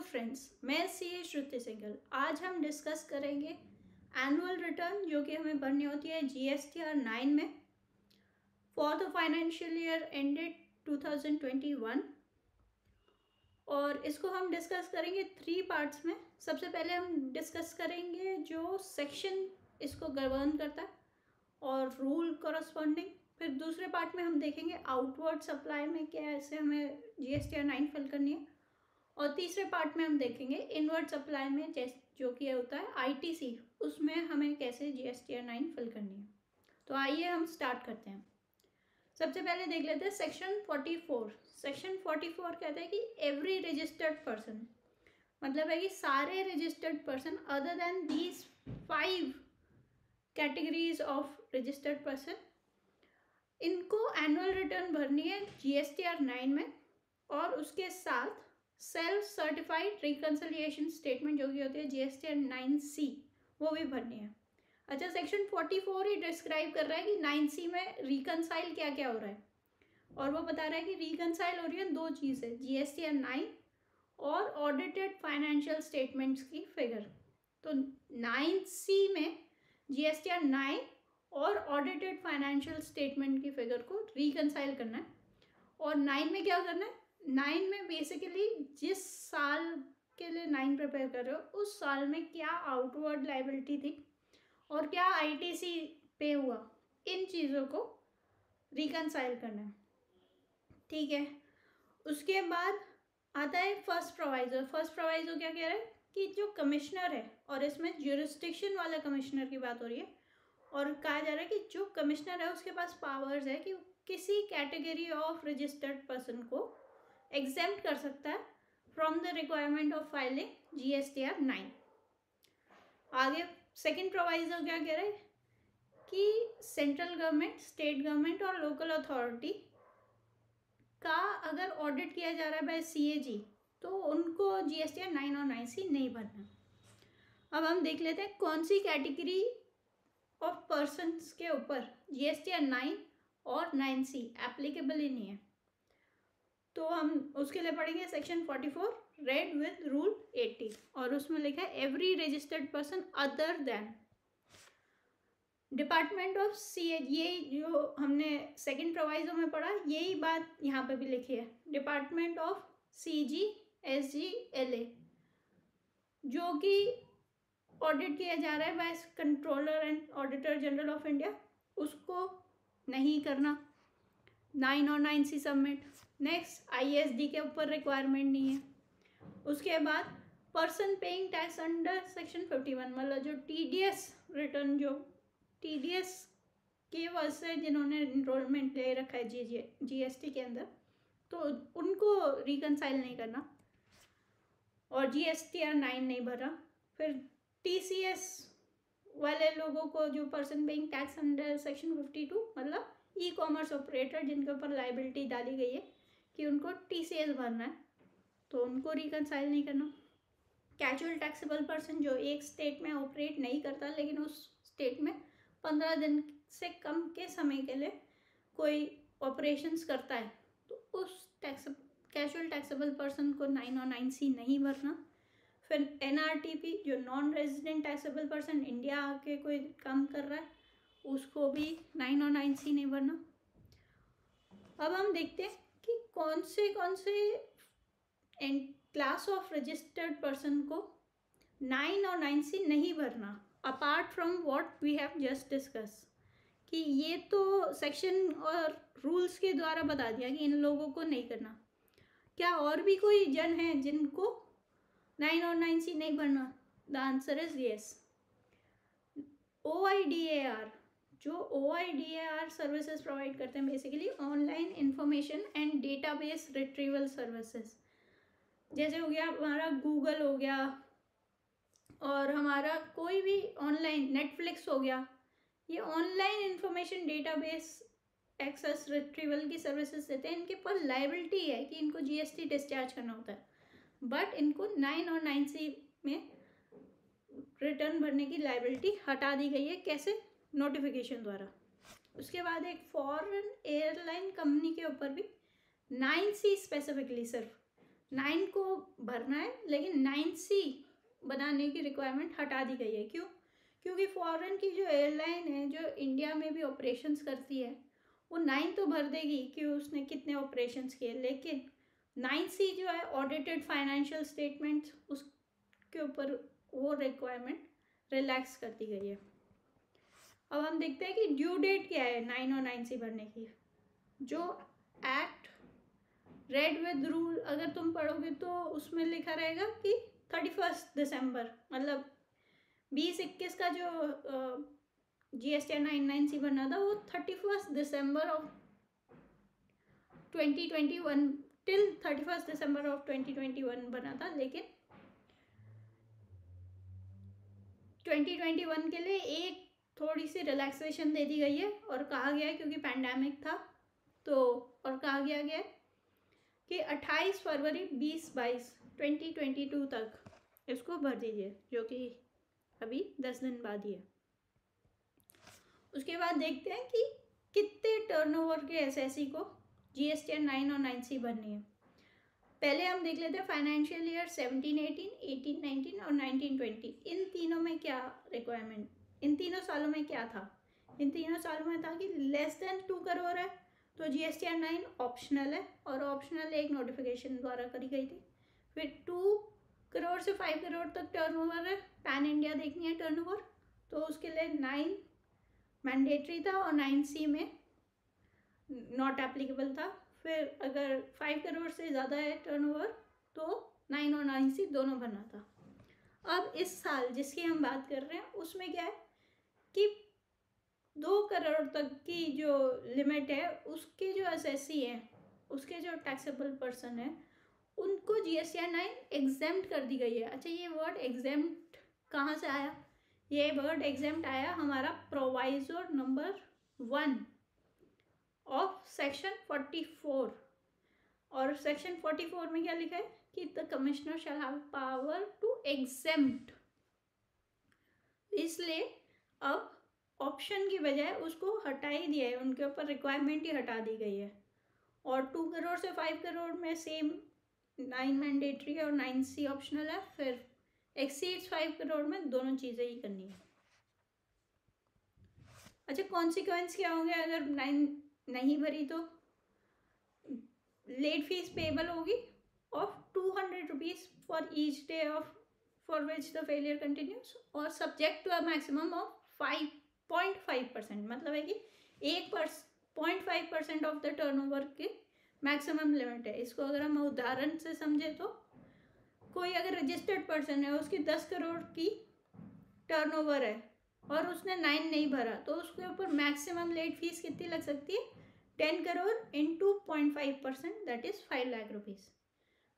Friends, मैं सी श्रुति सिंघल। आज हम डिस्कस करेंगे एनुअल रिटर्न जो कि हमें भरनी होती है GSTR 9 में for the financial year ended 2021। और इसको हम डिस्कस करेंगे 3 पार्ट्स में। सबसे पहले हम डिस्कस करेंगे जो सेक्शन इसको गवर्न करता है और रूल कॉरस्पॉन्डिंग। फिर दूसरे पार्ट में हम देखेंगे आउटवर्ड सप्लाई में कैसे हमें GSTR 9 फिल करनी है। और तीसरे पार्ट में हम देखेंगे इनवर्ड सप्लाई में जो कि होता है ITC, उसमें हमें कैसे GSTR 9 फिल करनी है। तो आइए हम स्टार्ट करते हैं। सबसे पहले देख लेते हैं सेक्शन 44। सेक्शन 44 कहता है कि एवरी रजिस्टर्ड पर्सन, मतलब है कि सारे registered person other than these 5 categories of registered person, इनको एनुअल रिटर्न भरनी है GSTR 9 में। और उसके साथ सेल्फ सर्टिफाइड रिकन्सिलिएशन स्टेटमेंट जो कि होती है GSTR 9C, वो भी भरनी है। अच्छा, सेक्शन 44 ही डिस्क्राइब कर रहा है कि 9C में रिकनसाइल क्या क्या हो रहा है, और वो बता रहा है कि रिकनसाइल हो रही है 2 चीज़ें, GSTR 9 और ऑडिटेड फाइनेंशियल स्टेटमेंट्स की फिगर। तो 9C में GSTR 9 और ऑडिटेड फाइनेंशियल स्टेटमेंट की फिगर को रिकनसाइल करना है। और 9 में क्या करना है, 9 में बेसिकली जिस साल के लिए 9 प्रिपेयर कर रहे हो उस साल में क्या आउटवर्ड लायबिलिटी थी और क्या ITC पे हुआ, इन चीज़ों को रिकनसाइल करना है। ठीक है, उसके बाद आता है फर्स्ट प्रोवाइजर। फर्स्ट प्रोवाइजर क्या कह रहा है कि जो कमिश्नर है, और इसमें ज्यूरिस्डिक्शन वाला कमिश्नर की बात हो रही है, और कहा जा रहा है कि जो कमिश्नर है उसके पास पावर्स है कि किसी कैटेगरी ऑफ रजिस्टर्ड पर्सन को एग्जेम्प्ट कर सकता है from the requirement of filing GSTR 9। आगे सेकंड प्रोवाइजर क्या कह रहे हैं कि सेंट्रल गवर्नमेंट, स्टेट गवर्नमेंट और लोकल अथॉरिटी का अगर ऑडिट किया जा रहा है बाय CAG तो उनको GSTR 9 और 9C नहीं भरना। अब हम देख लेते हैं कौन सी कैटेगरी ऑफ पर्सन्स के ऊपर GSTR 9 और 9C एप्लीकेबल ही नहीं है। तो हम उसके लिए पढ़ेंगे सेक्शन 44 रेड विद रूल 80, और उसमें लिखा है every registered person other than department of CAG। ये जो हमने सेकंड प्रोवाइजर में पढ़ा यही बात यहाँ पे भी लिखी है, department of CG SG LA, जो कि ऑडिट किया जा रहा है by controller and auditor general of India, उसको नहीं करना 9 और 9C सबमिट। नेक्स्ट ISD के ऊपर रिक्वायरमेंट नहीं है। उसके बाद person paying tax under section 51, मतलब जो TDS रिटर्न, जो TDS के वर्ष से जिन्होंने इनरोलमेंट ले रखा है GST के अंदर, तो उनको रिकनसाइल नहीं करना और GSTR 9 नहीं भरा। फिर TCS वाले लोगों को, जो person paying tax under section 52, मतलब ई-कॉमर्स ऑपरेटर जिनके ऊपर लाइबिलिटी डाली गई है कि उनको TCS भरना है, तो उनको रिकनसाइल नहीं करना। कैजुअल टैक्सेबल पर्सन जो एक स्टेट में ऑपरेट नहीं करता लेकिन उस स्टेट में 15 दिन से कम के समय के लिए कोई ऑपरेशंस करता है, तो उस कैजुअल टैक्सेबल पर्सन को 9 और 9C नहीं भरना। फिर NRTP जो non resident taxable person India आके कोई काम कर रहा है, उसको भी 9 और 9C नहीं भरना। अब हम देखते हैं कि कौन से क्लास ऑफ रजिस्टर्ड पर्सन को 9 और 9C नहीं भरना, apart from what we have just discuss. कि ये तो सेक्शन और रूल्स के द्वारा बता दिया कि इन लोगों को नहीं करना। क्या और भी कोई जन है जिनको 9 और 9C नहीं भरना? The answer is yes. OIDAR, जो OIDAR सर्विसेज प्रोवाइड करते हैं, basically online information and database retrieval services, जैसे हो गया हमारा गूगल हो गया, और हमारा कोई भी ऑनलाइन नेटफ्लिक्स हो गया, ये online information database access retrieval की सर्विसेज देते हैं। इनके पास लायबिलिटी है कि इनको GST डिस्चार्ज करना होता है, बट इनको 9 और 9C में रिटर्न भरने की लायबिलिटी हटा दी गई है। कैसे? नोटिफिकेशन द्वारा। उसके बाद एक फॉरेन एयरलाइन कंपनी के ऊपर भी 9C स्पेसिफिकली सिर्फ 9 को भरना है, लेकिन 9C बनाने की रिक्वायरमेंट हटा दी गई है। क्यों? क्योंकि फॉरेन की जो एयरलाइन है जो इंडिया में भी ऑपरेशंस करती है वो 9 तो भर देगी कि उसने कितने ऑपरेशंस किए, लेकिन 9C जो है ऑडिटेड फाइनेंशियल स्टेटमेंट्स, उसके ऊपर वो रिक्वायरमेंट रिलैक्स कर दी गई है। अब हम देखते हैं कि ड्यू डेट क्या है 9 और 9C भरने की। जो एक्ट रेड विद रूल अगर तुम पढ़ोगे तो उसमें लिखा रहेगा कि 31 दिसंबर, मतलब 2021 का जो GSTR 9/9C बनना था वो 31 December of 2021 till 31 December of 2021 बना था, लेकिन 2021 के लिए एक थोड़ी सी रिलैक्सेशन दे दी गई है और कहा गया है क्योंकि पैंडेमिक था तो, और कहा गया है कि 28 फरवरी 2022 तक इसको भर दीजिए, जो कि अभी 10 दिन बाद ही है। उसके बाद देखते हैं कि कितने टर्नओवर के एसएससी को GSTR 9 और 9C भरनी है। पहले हम देख लेते हैं फाइनेंशियल ईयर 17-18, 18-19 और 19-20। इन तीनों में क्या रिक्वायरमेंट, इन तीनों सालों में क्या था? इन तीनों सालों में था कि लेस देन 2 करोड़ है तो GSTR 9 ऑप्शनल है, और ऑप्शनल एक नोटिफिकेशन द्वारा करी गई थी। फिर 2 करोड़ से 5 करोड़ तक टर्नओवर है, पैन इंडिया देखनी है टर्नओवर, तो उसके लिए 9 मैंडेटरी था और 9C में नॉट एप्लीकेबल था। फिर अगर 5 करोड़ से ज़्यादा है टर्नओवर तो 9 और 9C दोनों भरना था। अब इस साल जिसकी हम बात कर रहे हैं उसमें क्या है कि 2 करोड़ तक की जो लिमिट है उसके जो एसएससी हैं, उसके जो टैक्सेबल पर्सन है, उनको GSTR 9 एग्जेम्प्ट कर दी गई है। अच्छा, ये वर्ड एग्जेम्प्ट कहाँ से आया? ये वर्ड एग्जेम्प्ट आया हमारा प्रोवाइजो नंबर 1 ऑफ सेक्शन 44, और सेक्शन 44 में क्या लिखा है कि the commissioner shall have power to exempt. इसलिए अब ऑप्शन की बजाय उसको हटा ही दिया है, उनके ऊपर रिक्वायरमेंट ही हटा दी गई है। और 2 करोड़ से 5 करोड़ में सेम 9 मैंडेटरी और 9C ऑप्शनल है। फिर एक्सीड्स 5 करोड़ में दोनों चीज़ें ही करनी है। अच्छा, कॉन्सिक्वेंस क्या होंगे अगर 9 नहीं भरी तो? लेट फीस पेबल होगी of 200 rupees for each day of for which the failure continues, और subject to a maximum of 5.5%, मतलब है कि 0.5% ऑफ द टर्नओवर के मैक्सिमम लिमिट है। इसको अगर हम उदाहरण से समझे तो कोई अगर रजिस्टर्ड पर्सन है, उसकी 10 करोड़ की टर्नओवर है और उसने 9 नहीं भरा, तो उसके ऊपर मैक्सिमम लेट फीस कितनी लग सकती है? 10 crore into 0.5%, that is 5 lakh rupees.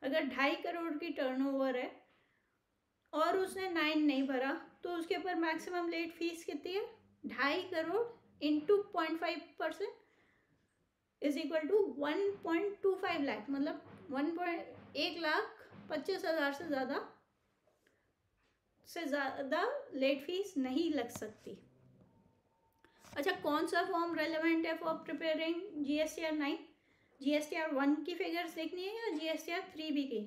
अगर 2.5 करोड़ की टर्नओवर है और उसने 9 नहीं भरा तो उसके ऊपर मैक्सिमम लेट फीस कितनी है? 2.5 crore into 0.5% is equal to 1.25 lakh, मतलब 1,25,000 से ज़्यादा लेट फीस नहीं लग सकती। अच्छा, कौन सा फॉर्म रेलेवेंट है फॉर प्रिपेयरिंग GSTR 9? GSTR 1 की फिगर्स देखनी है या GSTR 3B की?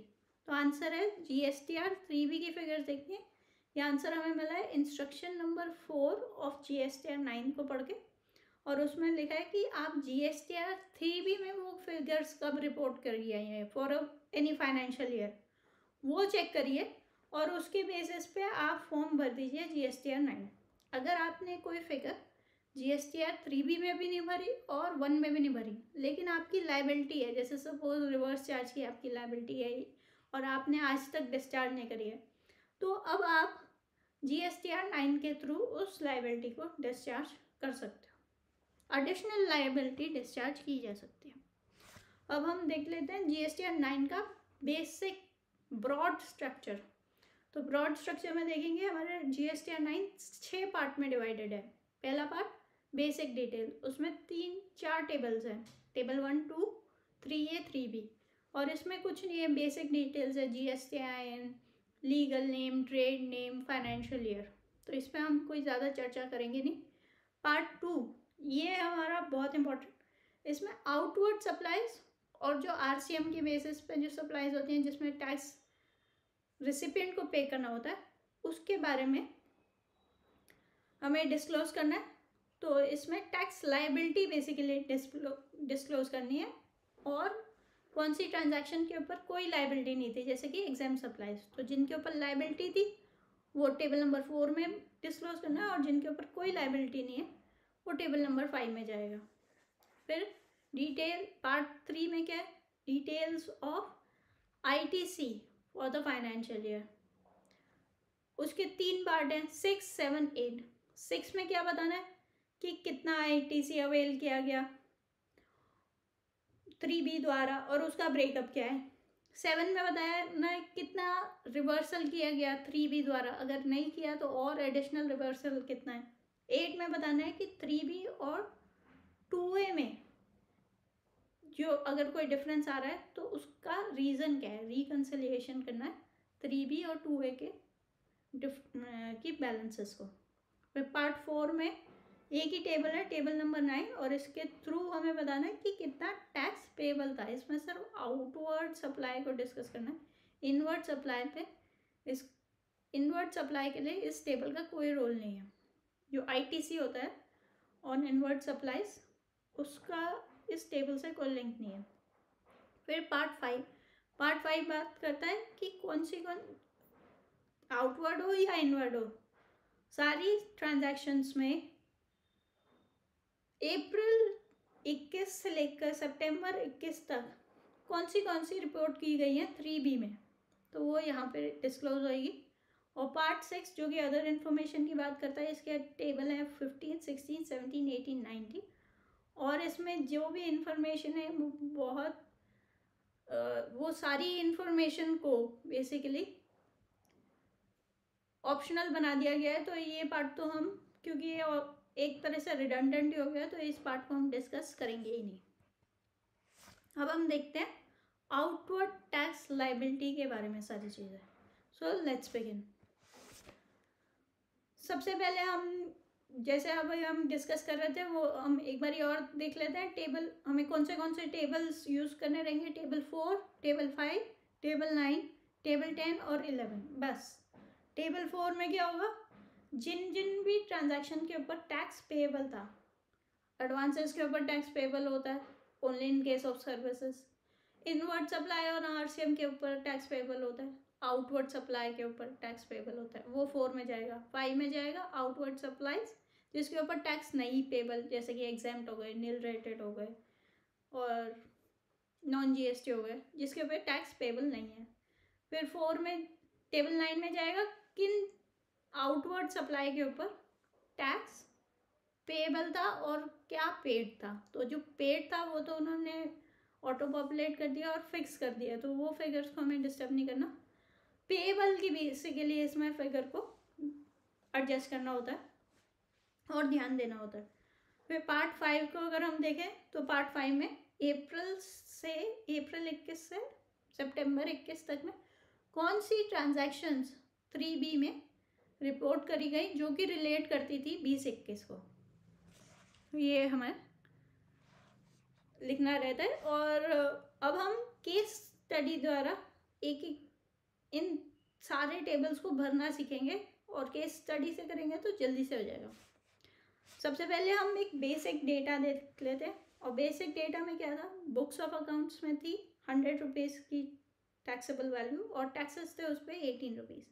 तो आंसर है GSTR 3B की फिगर्स देखनी है। ये आंसर हमें मिला है इंस्ट्रक्शन नंबर 4 ऑफ GSTR 9 को पढ़ के, और उसमें लिखा है कि आप GSTR 3B में वो फिगर्स कब रिपोर्ट करिए हैं फॉर एनी फाइनेंशियल ईयर, वो चेक करिए और उसके बेसिस पे आप फॉर्म भर दीजिए GSTR 9। अगर आपने कोई फिगर GSTR 3B में भी नहीं भरी और 1 में भी नहीं भरी, लेकिन आपकी लाइबिलिटी है, जैसे सपोज रिवर्स चार्ज की आपकी लाइबिलिटी है और आपने आज तक डिस्चार्ज नहीं करी है, तो अब आप GSTR 9 के थ्रू उस लाइबिलिटी को डिस्चार्ज कर सकते हो। एडिशनल लाइबिलिटी डिस्चार्ज की जा सकती है। अब हम देख लेते हैं GSTR 9 का बेसिक ब्रॉड स्ट्रक्चर। तो ब्रॉड स्ट्रक्चर में देखेंगे हमारे GSTR 9 6 पार्ट में डिवाइडेड है। पहला पार्ट बेसिक डिटेल, उसमें 3-4 टेबल्स हैं, टेबल 1, 2, 3A, 3B, और इसमें कुछ नहीं है, बेसिक डिटेल्स है, GSTIN, legal name, trade name, financial year, तो इस पर हम कोई ज़्यादा चर्चा करेंगे नहीं। पार्ट 2 ये हमारा बहुत इंपॉर्टेंट, इसमें आउटवर्ड सप्लाईज और जो RCM की बेसिस पे जो सप्लाईज होती हैं जिसमें टैक्स रिसिपिएंट को पे करना होता है उसके बारे में हमें डिस्क्लोज करना है। तो इसमें टैक्स लायबिलिटी बेसिकली डिस्क्लोज करनी है और कौन सी ट्रांजैक्शन के ऊपर कोई लायबिलिटी नहीं थी, जैसे कि एग्जाम सप्लाईज। तो जिनके ऊपर लायबिलिटी थी वो टेबल नंबर 4 में डिस्क्लोज करना है और जिनके ऊपर कोई लायबिलिटी नहीं है वो टेबल नंबर 5 में जाएगा। फिर डिटेल पार्ट 3 में क्या है, details of ITC for the financial year. उसके 3 पार्ट हैं, 6, 7, 8। 6 में क्या बताना है कि कितना ITC अवेल किया गया 3B द्वारा और उसका ब्रेकअप क्या है। 7 में बताया ना कितना रिवर्सल किया गया 3B द्वारा, अगर नहीं किया तो और एडिशनल रिवर्सल कितना है। 8 में बताना है कि 3B और 2A में जो अगर कोई डिफरेंस आ रहा है तो उसका रीज़न क्या है, रिकन्सिलिएशन करना है 3B और 2A के की बैलेंसेस को। फिर पार्ट 4 में एक ही टेबल है, टेबल नंबर 9, और इसके थ्रू हमें बताना है कि कितना टैक्स पेबल था। इसमें सिर्फ आउटवर्ड सप्लाई को डिस्कस करना है, इनवर्ड सप्लाई पे इस इनवर्ड सप्लाई के लिए इस टेबल का कोई रोल नहीं है। जो ITC होता है ऑन इनवर्ड सप्लाईज उसका इस टेबल से कोई लिंक नहीं है। फिर पार्ट 5 बात करता है कि कौन आउटवर्ड हो या इनवर्ड हो, सारी ट्रांजैक्शंस में अप्रैल 21 से लेकर सितंबर 21 तक कौन सी रिपोर्ट की गई है 3B में, तो वो यहाँ पे डिस्क्लोज होएगी। और पार्ट 6 जो कि अदर इन्फॉर्मेशन की बात करता है, इसके टेबल है 15, 16, 17, 18, 19, और इसमें जो भी इंफॉर्मेशन है वो बहुत वो सारी इंफॉर्मेशन को बेसिकली ऑप्शनल बना दिया गया है। तो ये पार्ट तो हम, क्योंकि ये एक तरह से रिडंडेंट हो गया, तो इस पार्ट को हम डिस्कस करेंगे ही नहीं। अब हम देखते हैं आउटवर्ड टैक्स लायबिलिटी के बारे में सारी चीज़ें। So let's begin. सबसे पहले हम जैसे अब हम डिस्कस कर रहे थे वो हम एक बारी और देख लेते हैं। टेबल हमें कौन से टेबल्स यूज़ करने रहेंगे, टेबल 4, टेबल 5, टेबल 9, टेबल 10 और 11। बस टेबल 4 में क्या होगा, जिन भी ट्रांजैक्शन के ऊपर टैक्स पेएबल था, एडवांसेस के ऊपर टैक्स पेएबल होता है only in case of services, inward supply और RCM के ऊपर टैक्स पेएबल होता है, आउटवर्ड सप्लाई के ऊपर टैक्स पेएबल होता है, वो 4 में जाएगा। 5 में जाएगा आउटवर्ड सप्लाईज जिसके ऊपर टैक्स नहीं पेएबल, जैसे कि एग्जेम्प्ट हो गए, नील रेटेड हो गए और नॉन GST हो गए, जिसके ऊपर टैक्स पेएबल नहीं है। फिर 4 में टेबल 9 में जाएगा किन आउटवर्ड सप्लाई के ऊपर टैक्स पेएबल था और क्या पेड था। तो जो पेड था वो तो उन्होंने ऑटो पॉपुलेट कर दिया और फिक्स कर दिया, तो वो फिगर्स को हमें डिस्टर्ब नहीं करना। पेएबल की बेसिकली इसमें फिगर को एडजस्ट करना होता है और ध्यान देना होता है। फिर पार्ट 5 को अगर हम देखें तो पार्ट 5 में अप्रैल 21 से सितंबर 21 तक में कौन सी ट्रांजैक्शंस 3B में रिपोर्ट करी गई जो कि रिलेट करती थी 20-21 को, ये हमें लिखना रहता है। और अब हम केस स्टडी द्वारा एक इन सारे टेबल्स को भरना सीखेंगे और केस स्टडी से करेंगे तो जल्दी से हो जाएगा। सबसे पहले हम एक बेसिक डेटा देख लेते हैं, और बेसिक डेटा में क्या था, बुक्स ऑफ अकाउंट्स में थी 100 रुपीज़ की टैक्सेबल वैल्यू और टैक्सेस थे उस पर 18 रुपीज़।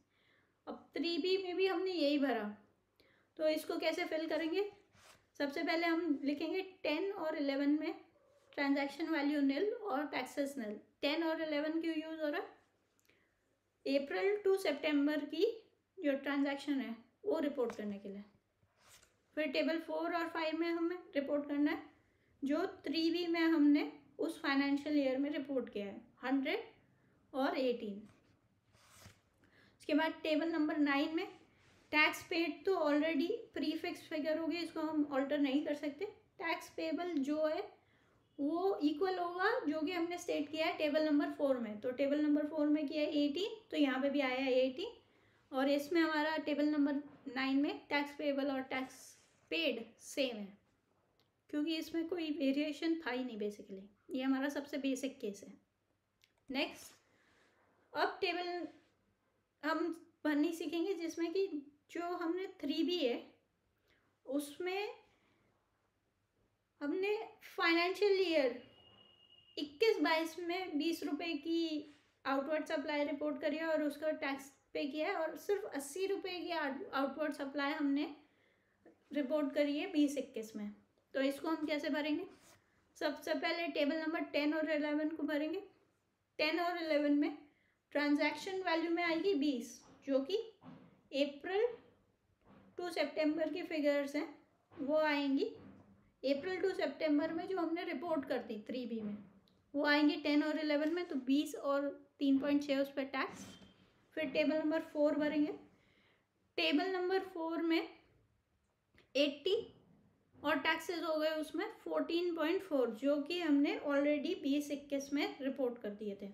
अब 3B में भी हमने यही भरा, तो इसको कैसे फिल करेंगे। सबसे पहले हम लिखेंगे 10 और 11 में ट्रांजैक्शन वैल्यू निल और टैक्सेस निल। 10 और 11 क्यों यूज़ हो रहा है, अप्रैल टू सितंबर की जो ट्रांजैक्शन है वो रिपोर्ट करने के लिए। फिर टेबल 4 और 5 में हमें रिपोर्ट करना है जो 3B में हमने उस फाइनेंशियल ईयर में रिपोर्ट किया है, 100 और 18। उसके बाद टेबल नंबर 9 में टैक्स पेड तो ऑलरेडी प्रीफिक्स फिगर होगी, इसको हम ऑल्टर नहीं कर सकते। टैक्स पेबल जो है वो इक्वल होगा जो कि हमने स्टेट किया है टेबल नंबर 4 में। तो टेबल नंबर 4 में किया है 18, तो यहाँ पे भी आया है 18, और इसमें हमारा टेबल नंबर 9 में टैक्स पेबल और टैक्स पेड सेम है, क्योंकि इसमें कोई वेरिएशन था ही नहीं बेसिकली। ये हमारा सबसे बेसिक केस है। नेक्स्ट, अब टेबल हम भरनी सीखेंगे जिसमें कि जो हमने 3B है उसमें हमने फाइनेंशियल ईयर 21-22 में 20 रुपये की आउटवर्ड सप्लाई रिपोर्ट करी है और उसका टैक्स पे किया है, और सिर्फ 80 रुपये की आउटवर्ड सप्लाई हमने रिपोर्ट करी है 20-21 में। तो इसको हम कैसे भरेंगे? सबसे पहले टेबल नंबर 10 और 11 को भरेंगे। 10 और 11 में ट्रांजैक्शन वैल्यू में आएगी 20, जो कि अप्रैल टू सितंबर की फिगर्स हैं, वो आएंगी अप्रैल टू सितंबर में जो हमने रिपोर्ट कर दी 3B में, वो आएंगी 10 और 11 में। तो 20 और 3.6 उस पर टैक्स। फिर टेबल नंबर 4 भरेंगे। टेबल नंबर 4 में 80 और टैक्सेस हो गए उसमें 14.4, जो कि हमने ऑलरेडी 20-21 में रिपोर्ट कर दिए थे।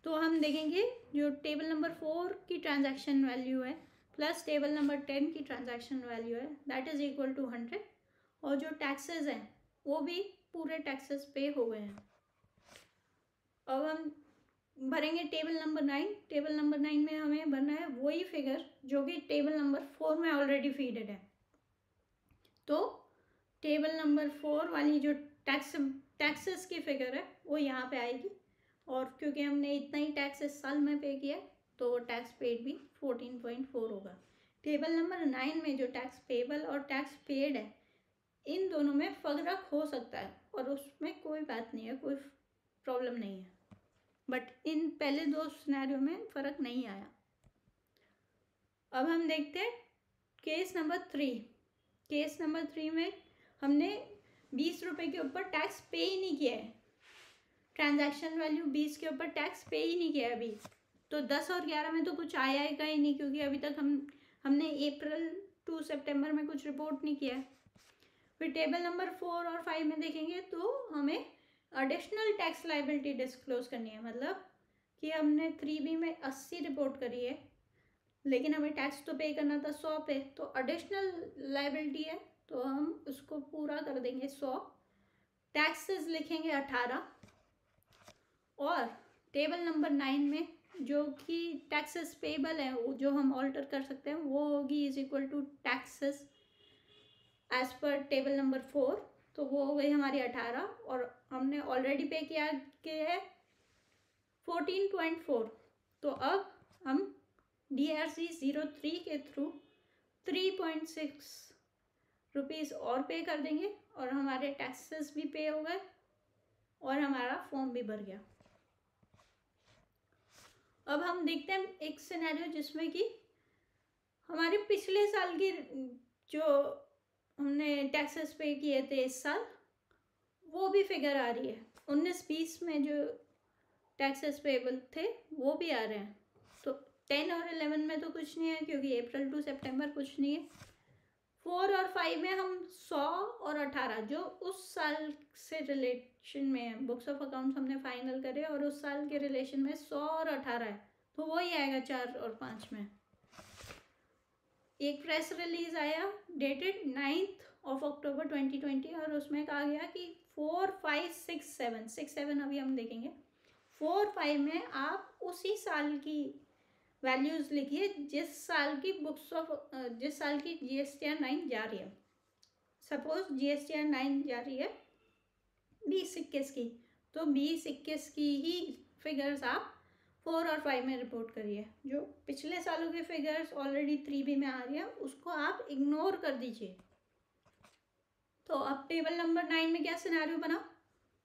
तो हम देखेंगे जो टेबल नंबर 4 की ट्रांजैक्शन वैल्यू है प्लस टेबल नंबर 10 की ट्रांजैक्शन वैल्यू है, दैट इज इक्वल टू 100, और जो टैक्सेस हैं वो भी पूरे टैक्सेस पे हो गए हैं। अब हम भरेंगे टेबल नंबर 9। टेबल नंबर 9 में हमें भरना है वही फिगर जो कि टेबल नंबर 4 में ऑलरेडी फीडेड है। तो टेबल नंबर 4 वाली जो टैक्सेस की फिगर है वो यहाँ पे आएगी, और क्योंकि हमने इतना ही टैक्स इस साल में पे किया तो टैक्स पेड भी 14.4 होगा। टेबल नंबर 9 में जो टैक्स पेबल और टैक्स पेड है इन दोनों में फर्क हो सकता है, और उसमें कोई बात नहीं है, कोई प्रॉब्लम नहीं है, बट इन पहले 2 सिनेरियो में फ़र्क नहीं आया। अब हम देखते हैं केस नंबर 3। केस नंबर 3 में हमने 20 रुपये के ऊपर टैक्स पे ही नहीं किया है, ट्रांजैक्शन वैल्यू 20 के ऊपर टैक्स पे ही नहीं किया अभी। तो 10 और 11 में तो कुछ आया ही कहीं नहीं, क्योंकि अभी तक हमने अप्रैल टू सितंबर में कुछ रिपोर्ट नहीं किया है। फिर टेबल नंबर 4 और 5 में देखेंगे तो हमें एडिशनल टैक्स लाइबिलिटी डिस्क्लोज करनी है, मतलब कि हमने 3B में 80 रिपोर्ट करी है लेकिन हमें टैक्स तो पे करना था 100 पे, तो एडिशनल लाइबिलिटी है तो हम उसको पूरा कर देंगे 100, टैक्सेस लिखेंगे 18, और टेबल नंबर 9 में जो कि टैक्सेस पेबल है वो जो हम ऑल्टर कर सकते हैं वो होगी is equal to taxes as per table number 4, तो वो हो गई हमारी 18, और हमने ऑलरेडी पे किया है 14.4। तो अब हम DRC 03 के थ्रू 3.6 रुपीज़ और पे कर देंगे, और हमारे टैक्सेस भी पे हो गए और हमारा फॉर्म भी भर गया। अब हम देखते हैं एक सिनेरियो जिसमें कि हमारे पिछले साल की जो हमने टैक्सेस पे किए थे इस साल वो भी फिगर आ रही है। 19-20 में जो टैक्सेस पेबल थे वो भी आ रहे हैं। तो 10 और 11 में तो कुछ नहीं है क्योंकि अप्रैल टू सितंबर कुछ नहीं है। 4 और 5 में हम 100 और 18 जो उस साल से रिलेशन में है, बुक्स ऑफ अकाउंट्स हमने फाइनल करे और उस साल के रिलेशन में 100 और 18 है, तो वही आएगा 4 और 5 में। एक प्रेस रिलीज आया डेटेड 9 अक्टूबर 2020 और उसमें कहा गया कि 4, 5, 6, 7 अभी हम देखेंगे। 4, 5 में आप उसी साल की वैल्यूज लिखिए जिस साल की GSTR 9 जा रही है। सपोज GSTR 9 जा रही है 20-21 की, तो 20-21 की ही फिगर्स आप 4 और 5 में रिपोर्ट करिए। जो पिछले सालों के फिगर्स ऑलरेडी 3B में आ रही है उसको आप इग्नोर कर दीजिए। तो अब टेबल नंबर 9 में क्या सिनेरियो बना?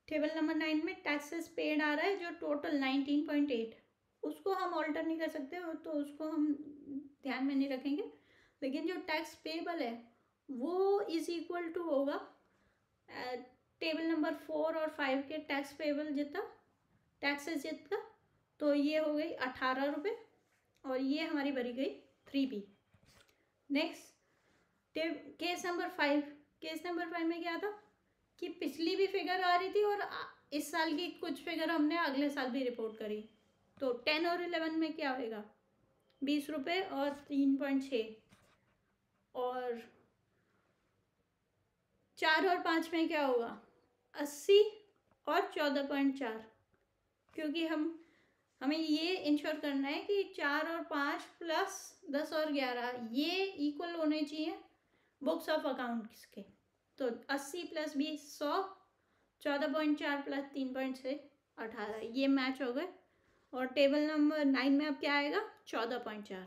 टेबल नंबर 9 में टैक्सेस पेड आ रहा है जो टोटल 19.8, उसको हम ऑल्टर नहीं कर सकते तो उसको हम ध्यान में नहीं रखेंगे, लेकिन जो टैक्स पेबल है वो इज इक्वल टू होगा टेबल नंबर 4 और 5 के टैक्स पेबल जितना, टैक्सेस जितना। तो ये हो गई 18 रुपये और ये हमारी भरी गई 3B। Next case number 5। Case number 5 में क्या था कि पिछली भी फिगर आ रही थी और इस साल की कुछ फिगर हमने अगले साल भी रिपोर्ट करी। तो 10 और 11 में क्या होएगा 20 रुपये और 3.6, और 4 और 5 में क्या होगा 80 और 14.4, क्योंकि हमें ये इंश्योर करना है कि 4 और 5 प्लस 10 और 11 ये इक्वल होने चाहिए बुक्स ऑफ अकाउंट्स के। तो 80 प्लस 20 100, 14.4 प्लस 3.6 18, ये मैच हो गए। और टेबल नंबर 9 में अब क्या आएगा 14.4।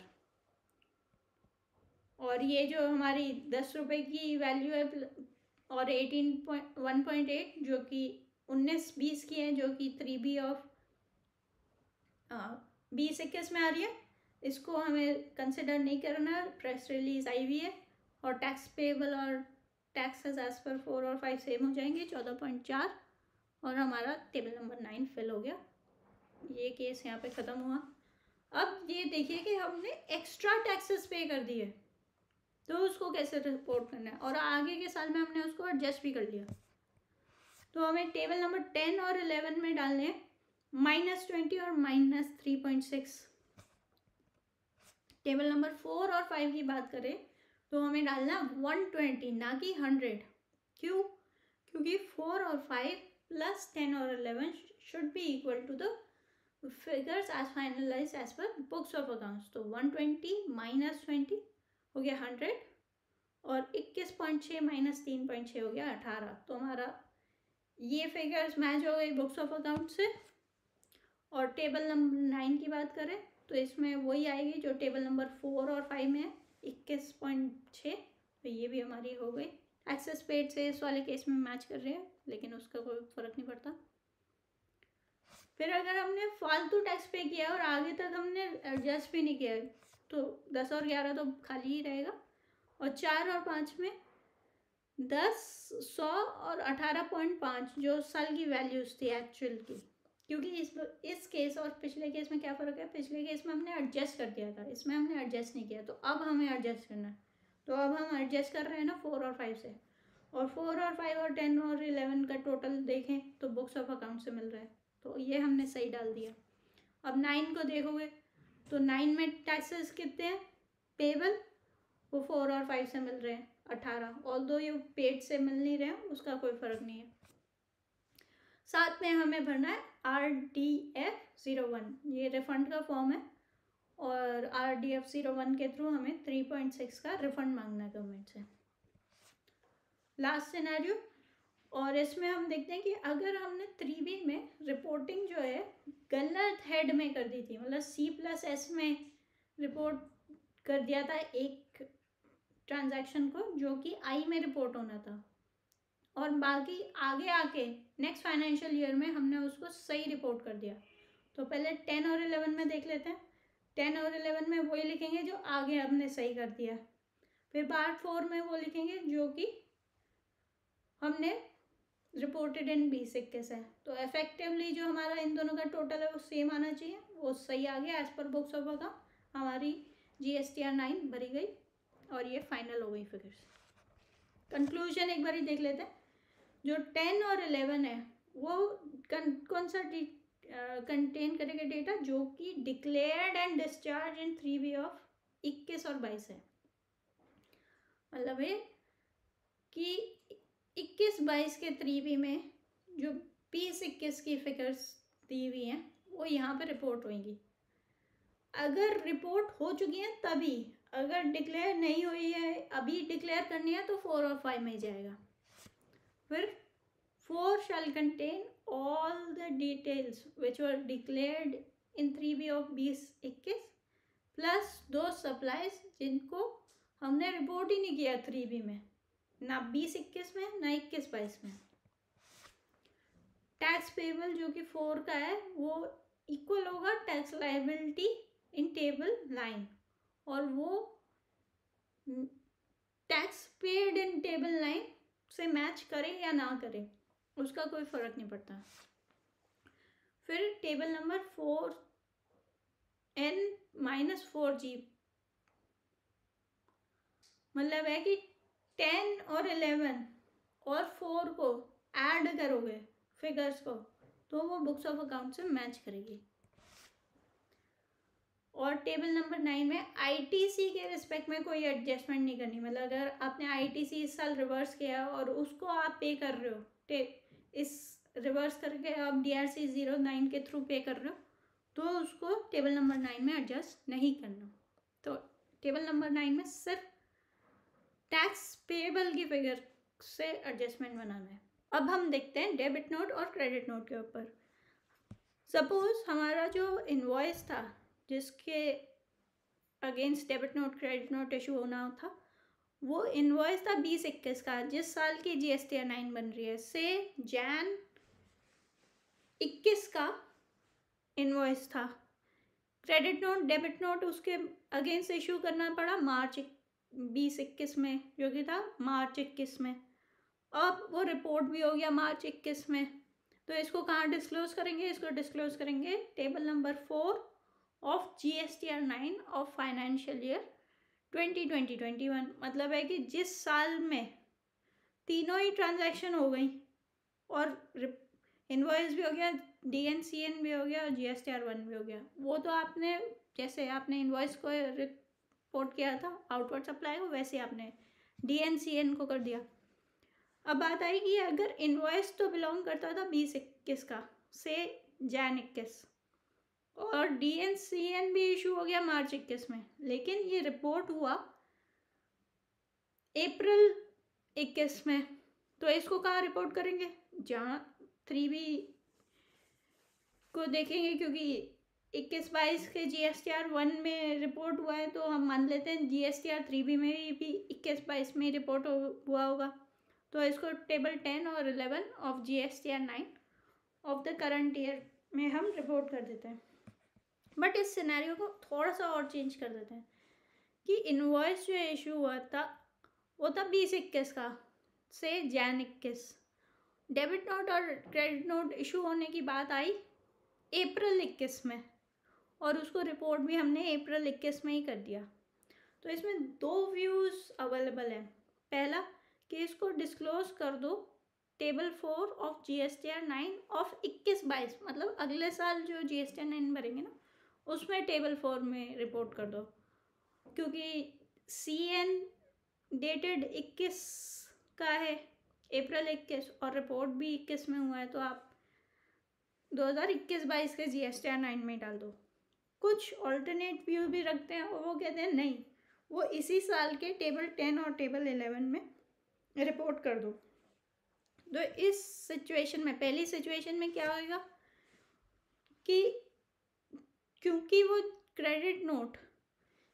और ये जो हमारी 10 रुपये की वैल्यू है और 1.8 जो कि 19-20 की है, जो कि 3B ऑफ 20-21 में आ रही है, इसको हमें कंसिडर नहीं करना। प्रेस रिलीज आई हुई है और टैक्स पेबल और टैक्सेस एज पर 4 और 5 सेम हो जाएंगे 14.4, और हमारा टेबल नंबर 9 फिल हो गया। ये केस यहाँ पे ख़त्म हुआ। अब ये देखिए कि हमने एक्स्ट्रा टैक्सेस पे कर दिए, तो उसको कैसे रिपोर्ट करना है, और आगे के साल में हमने उसको एडजस्ट भी कर लिया। तो हमें टेबल नंबर 10 और 11 में डालने हैं -20 और -3.6। टेबल नंबर 4 और 5 की बात करें तो हमें डालना 120 ना कि 100। क्यों? क्योंकि 4 और 5 प्लस 10 और 11 should be equal to the figures as finalise as per books of accounts. तो 120 -20 हो गया 100, और 21.6 -3.6 हो गया 18। तो हमारा ये फिगर्स मैच हो गई बुक्स ऑफ अकाउंट से। और टेबल नंबर 9 की बात करें तो इसमें वही आएगी जो टेबल नंबर 4 और 5 में है, 21.6। तो ये भी हमारी हो गई। एक्सेस पेड से इस वाले केस में मैच कर रहे हैं, लेकिन उसका कोई फ़र्क नहीं पड़ता। फिर अगर हमने फालतू टैक्स पे किया और आगे तक हमने एडजस्ट भी नहीं किया तो 10 और 11 तो खाली ही रहेगा। और 4 और 5 में 10, 100 और 18.5 जो साल की वैल्यूज थी एक्चुअल की, क्योंकि इस केस और पिछले केस में क्या फ़र्क है, पिछले केस में हमने एडजस्ट कर दिया था, इसमें हमने एडजस्ट नहीं किया। तो अब हमें एडजस्ट करना है, तो अब हम एडजस्ट कर रहे हैं ना 4 और 5 से। और 4 और 5 और 10 और 11 का टोटल देखें तो बुक्स ऑफ अकाउंट से मिल रहा है, तो ये हमने सही डाल दिया। अब 9 को देखोगे तो 9 में टैक्सेस कितने हैं पेबल, वो 4 और 5 से मिल रहे हैं 18। ऑल्दो ये पेड से मिल नहीं रहे हैं, उसका कोई फ़र्क नहीं है। साथ में हमें भरना है RDF 01, ये रिफंड का फॉर्म है, और RDF 01 के थ्रू हमें 3.6 का रिफंड मांगना है गवर्नमेंट से। लास्ट सिनेरियो, और इसमें हम देखते हैं कि अगर हमने 3B में रिपोर्टिंग जो है गलत हेड में कर दी थी, मतलब C+S में रिपोर्ट कर दिया था एक ट्रांजैक्शन को जो कि I में रिपोर्ट होना था, और बाकी आगे आके नेक्स्ट फाइनेंशियल ईयर में हमने उसको सही रिपोर्ट कर दिया। तो पहले 10 और 11 में देख लेते हैं। 10 और 11 में वही लिखेंगे जो आगे हमने सही कर दिया। फिर पार्ट 4 में वो लिखेंगे जो कि हमने रिपोर्टेड इन 20-21 है। तो इफेक्टिवली जो हमारा इन दोनों का टोटल है वो सेम आना चाहिए, वो सही आ गया as per books of account. हमारी GSTR 9 भरी गई और ये फाइनल हो गई फिगर्स। कंक्लूजन एक बार ही देख लेते हैं। जो 10 और 11 है वो कौन सा कंटेन करेगा डेटा, जो कि declared and discharge in 3B of 21 और 22 है। मतलब है कि 21-22 के 3B में जो 20-21 की फिगर्स दी हुई हैं वो यहाँ पे रिपोर्ट होंगी। अगर रिपोर्ट हो चुकी हैं तभी, अगर डिक्लेयर नहीं हुई है अभी डिक्लेयर करनी है तो 4 और 5 में जाएगा। फिर 4 shall contain all the details which were declared in 3B of 20-21 plus दो सप्लाईज जिनको हमने रिपोर्ट ही नहीं किया 3B में, ना 20-21 में ना 21-22 में। टैक्स पेबल जो कि 4 का है वो इक्वल होगा टैक्स लाइबिलिटी इन टेबल 9, और वो टैक्स पेड इन टेबल 9 से मैच करे या ना करे उसका कोई फ़र्क नहीं पड़ता। फिर टेबल नंबर 4N-4G, मतलब है कि 10 और 11 और 4 को ऐड करोगे फिगर्स को तो वो बुक्स ऑफ अकाउंट से मैच करेगी। और टेबल नंबर 9 में ITC के रिस्पेक्ट में कोई एडजस्टमेंट नहीं करनी, मतलब अगर आपने ITC इस साल रिवर्स किया और उसको आप पे कर रहे हो इस रिवर्स करके आप DRC 09 के थ्रू पे कर रहे हो तो उसको टेबल नंबर 9 में एडजस्ट नहीं करना। तो टेबल नंबर 9 में सिर्फ टैक्स पेएबल की फिगर से एडजस्टमेंट बनाना है। अब हम देखते हैं डेबिट नोट और क्रेडिट नोट के ऊपर। सपोज हमारा जो इनवॉइस था जिसके against debit note credit note issue होना था, वो इनवॉइस था 2021 का, जिस साल की GSTR 9 बन रही है। से Jan 21 का इनवॉइस था। क्रेडिट नोट डेबिट नोट उसके अगेंस्ट इशू करना पड़ा March 2021 में, जो कि था March 21 में। अब वो रिपोर्ट भी हो गया March 21 में, तो इसको कहाँ डिस्क्लोज करेंगे? इसको डिस्क्लोज करेंगे table number 4 of GSTR 9 of financial year 2020-21। मतलब है कि जिस साल में तीनों ही ट्रांजैक्शन हो गई और इनवॉइस भी हो गया, DNCN भी हो गया और GSTR 1 भी हो गया, वो तो आपने जैसे आपने इनवॉइस को रिपोर्ट किया था आउटवर्ड सप्लाई को, वैसे आपने DNCN को कर दिया। अब बात आई कि अगर इनवॉइस तो बिलोंग करता था 2021 का से Jan 21 और DNCN भी इशू हो गया March 21 में, लेकिन ये रिपोर्ट हुआ April 21 में, तो इसको कहाँ रिपोर्ट करेंगे? जहाँ 3B को देखेंगे, क्योंकि 21-22 के GSTR 1 में रिपोर्ट हुआ है, तो हम मान लेते हैं GSTR 3B में भी 21-22 में रिपोर्ट हुआ होगा। तो इसको टेबल 10 और 11 of GSTR 9 of the current year में हम रिपोर्ट कर देते हैं। बट इस सिनेरियो को थोड़ा सा और चेंज कर देते हैं कि इनवॉइस जो इशू हुआ था वो था 2021 का से Jan 21। डेबिट नोट और क्रेडिट नोट इशू होने की बात आई April 21 में, और उसको रिपोर्ट भी हमने April 21 में ही कर दिया। तो इसमें दो व्यूज़ अवेलेबल हैं। पहला कि इसको डिस्क्लोज कर दो टेबल 4 ऑफ GSTR 9 ऑफ 21-22, मतलब अगले साल जो GSTR 9 भरेंगे ना उसमें टेबल 4 में रिपोर्ट कर दो, क्योंकि CN डेटेड 21 का है April 21 और रिपोर्ट भी 21 में हुआ है, तो आप 2021-22 के GSTR 9 में डाल दो। कुछ ऑल्टरनेट व्यू भी रखते हैं और वो कहते हैं नहीं, वो इसी साल के टेबल 10 और टेबल 11 में रिपोर्ट कर दो। तो इस सिचुएशन में, पहली सिचुएशन में क्या होगा कि क्योंकि वो क्रेडिट नोट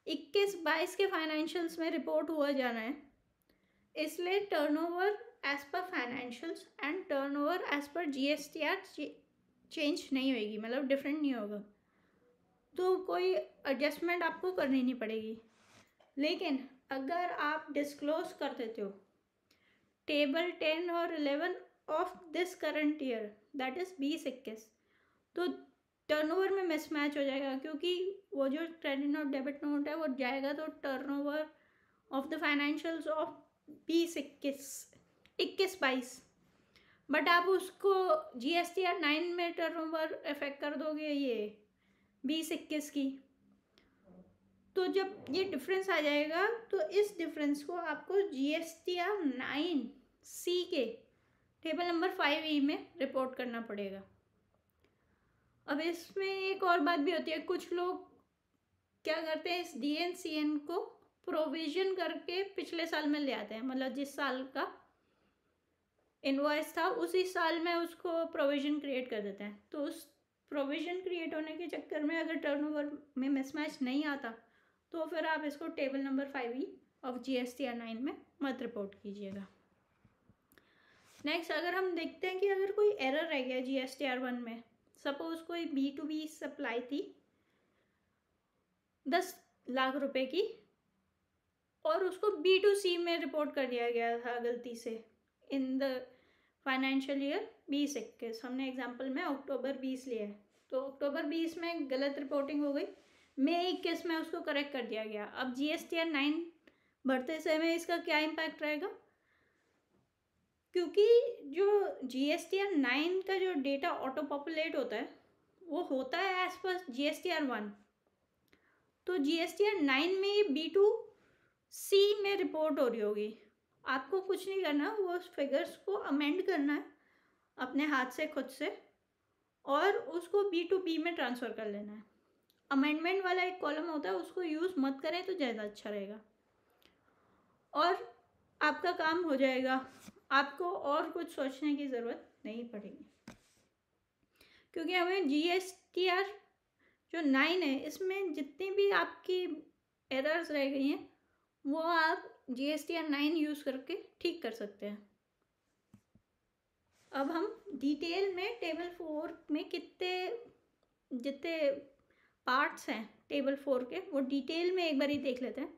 21-22 के फाइनेंशियल्स में रिपोर्ट हुआ जाना है, इसलिए turnover as per financials and turnover as per GSTR change नहीं होगी, मतलब डिफरेंट नहीं होगा, तो कोई एडजस्टमेंट आपको करनी नहीं पड़ेगी। लेकिन अगर आप डिस्क्लोज कर देते हो टेबल 10 और 11 of this current year, that is 2021, तो टर्नओवर में मिसमैच हो जाएगा, क्योंकि वो जो क्रेडिट नोट डेबिट नोट है वो जाएगा तो turnover of the financials of 2021-22, but आप उसको GSTR 9 में टर्नओवर इफेक्ट कर दोगे ये 2021 की, तो जब ये डिफरेंस आ जाएगा तो इस डिफरेंस को आपको GSTR 9C के टेबल नंबर 5E में रिपोर्ट करना पड़ेगा। अब इसमें एक और बात भी होती है, कुछ लोग क्या करते हैं, इस DNCN को प्रोविजन करके पिछले साल में ले आते हैं, मतलब जिस साल का इनवॉइस था उसी साल में उसको प्रोविजन क्रिएट कर देते हैं। तो उस प्रोविजन क्रिएट होने के चक्कर में अगर टर्नओवर में मिसमैच नहीं आता तो फिर आप इसको table number 5E of GSTR 9 में मत रिपोर्ट कीजिएगा। नेक्स्ट, अगर हम देखते हैं कि अगर कोई एरर रह गया GSTR 1 में, सपोज कोई B2B सप्लाई थी 10 लाख रुपए की और उसको B2C में रिपोर्ट कर दिया गया था गलती से इन द फाइनेंशियल ईयर 2021। हमने एग्जांपल में अक्टूबर 20 लिया है, तो अक्टूबर 20 में गलत रिपोर्टिंग हो गई, मई 21 में उसको करेक्ट कर दिया गया। अब GSTR 9 बढ़ते समय इसका क्या इम्पैक्ट रहेगा, क्योंकि जो GSTR 9 का जो डेटा ऑटो पॉपुलेट होता है वो होता है एज पर GSTR 1, तो GSTR 9 में ये B2C में रिपोर्ट हो रही होगी। आपको कुछ नहीं करना, वो फिगर्स को अमेंड करना है, अपने हाथ से खुद से, और उसको B2B में ट्रांसफ़र कर लेना है। अमेंडमेंट वाला एक कॉलम होता है, उसको यूज़ मत करें तो ज़्यादा अच्छा रहेगा, और आपका काम हो जाएगा। आपको और कुछ सोचने की ज़रूरत नहीं पड़ेगी, क्योंकि हमें GSTR जो 9 है, इसमें जितनी भी आपकी एरर्स रह गई हैं वो आप GSTR 9 यूज़ करके ठीक कर सकते हैं। अब हम डिटेल में टेबल 4 में जितने पार्ट्स हैं टेबल 4 के, वो डिटेल में एक बार ही देख लेते हैं।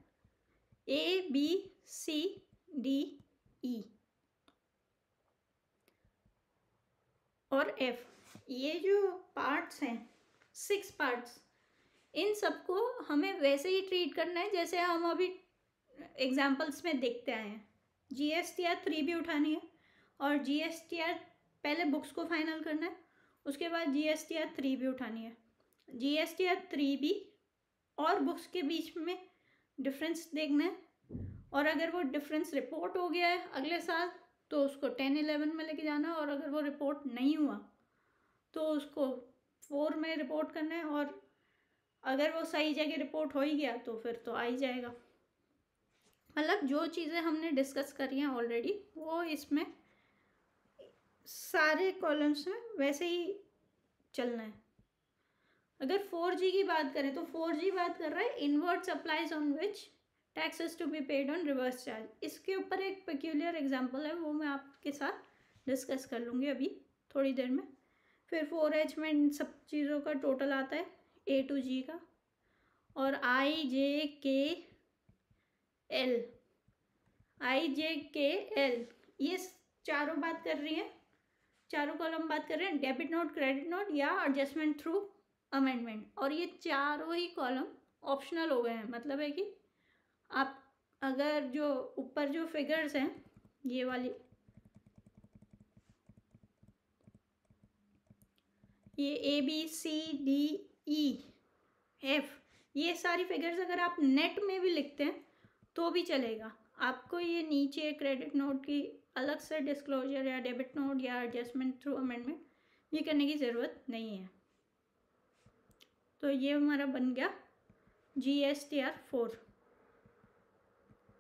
ABCDE और F, ये जो पार्ट्स हैं 6 पार्ट्स, इन सबको हमें वैसे ही ट्रीट करना है जैसे हम अभी एग्जाम्पल्स में देखते आए हैं। GSTR 3 भी उठानी है, और GSTR पहले बुक्स को फाइनल करना है, उसके बाद GSTR 3 भी उठानी है। GSTR 3 भी और बुक्स के बीच में डिफरेंस देखना है, और अगर वो डिफरेंस रिपोर्ट हो गया है अगले साल तो उसको 10-11 में लेके जाना है, और अगर वो रिपोर्ट नहीं हुआ तो उसको 4 में रिपोर्ट करना है, और अगर वो सही जगह रिपोर्ट हो ही गया तो फिर तो आ ही जाएगा। मतलब जो चीज़ें हमने डिस्कस करी हैं ऑलरेडी, वो इसमें सारे कॉलम्स में वैसे ही चलना है। अगर 4G की बात करें तो 4G बात कर रहा है inward supplies on which taxes to be paid on reverse charge. इसके ऊपर एक पेक्यूलियर एग्जांपल है, वो मैं आपके साथ डिस्कस कर लूँगी अभी थोड़ी देर में। फिर 4H में इन सब चीज़ों का टोटल आता है A to G का, और IJKL ये चारों बात कर रही हैं, चारों कॉलम बात कर रहे हैं डेबिट नोट, क्रेडिट नोट या एडजस्टमेंट थ्रू अमेंडमेंट, और ये चारों ही कॉलम ऑप्शनल हो गए हैं। मतलब है कि आप अगर जो ऊपर जो फिगर्स हैं, ये वाली, ये ABCDEF, ये सारी फिगर्स अगर आप नेट में भी लिखते हैं तो भी चलेगा। आपको ये नीचे क्रेडिट नोट की अलग से डिस्क्लोजर या डेबिट नोट या एडजस्टमेंट थ्रू अमेंडमेंट ये करने की ज़रूरत नहीं है। तो ये हमारा बन गया GSTR 4।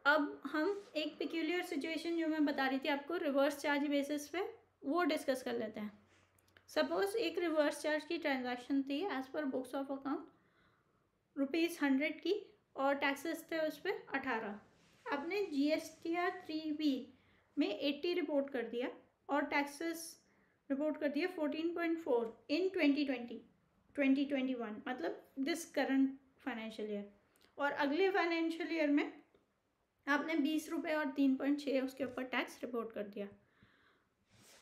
अब हम एक पेक्यूलियर सिचुएशन जो मैं बता रही थी आपको रिवर्स चार्ज बेसिस पे, वो डिस्कस कर लेते हैं। सपोज एक रिवर्स चार्ज की ट्रांजैक्शन थी as per books of account ₹100 की, और टैक्सेस थे उस पर 18। आपने GSTR 3B में 80 रिपोर्ट कर दिया और टैक्सेस रिपोर्ट कर दिया 14.4 इन 2021, मतलब दिस करंट फाइनेंशियल ईयर, और अगले फाइनेंशियल ईयर में आपने ₹20 और 3.6 उसके ऊपर टैक्स रिपोर्ट कर दिया।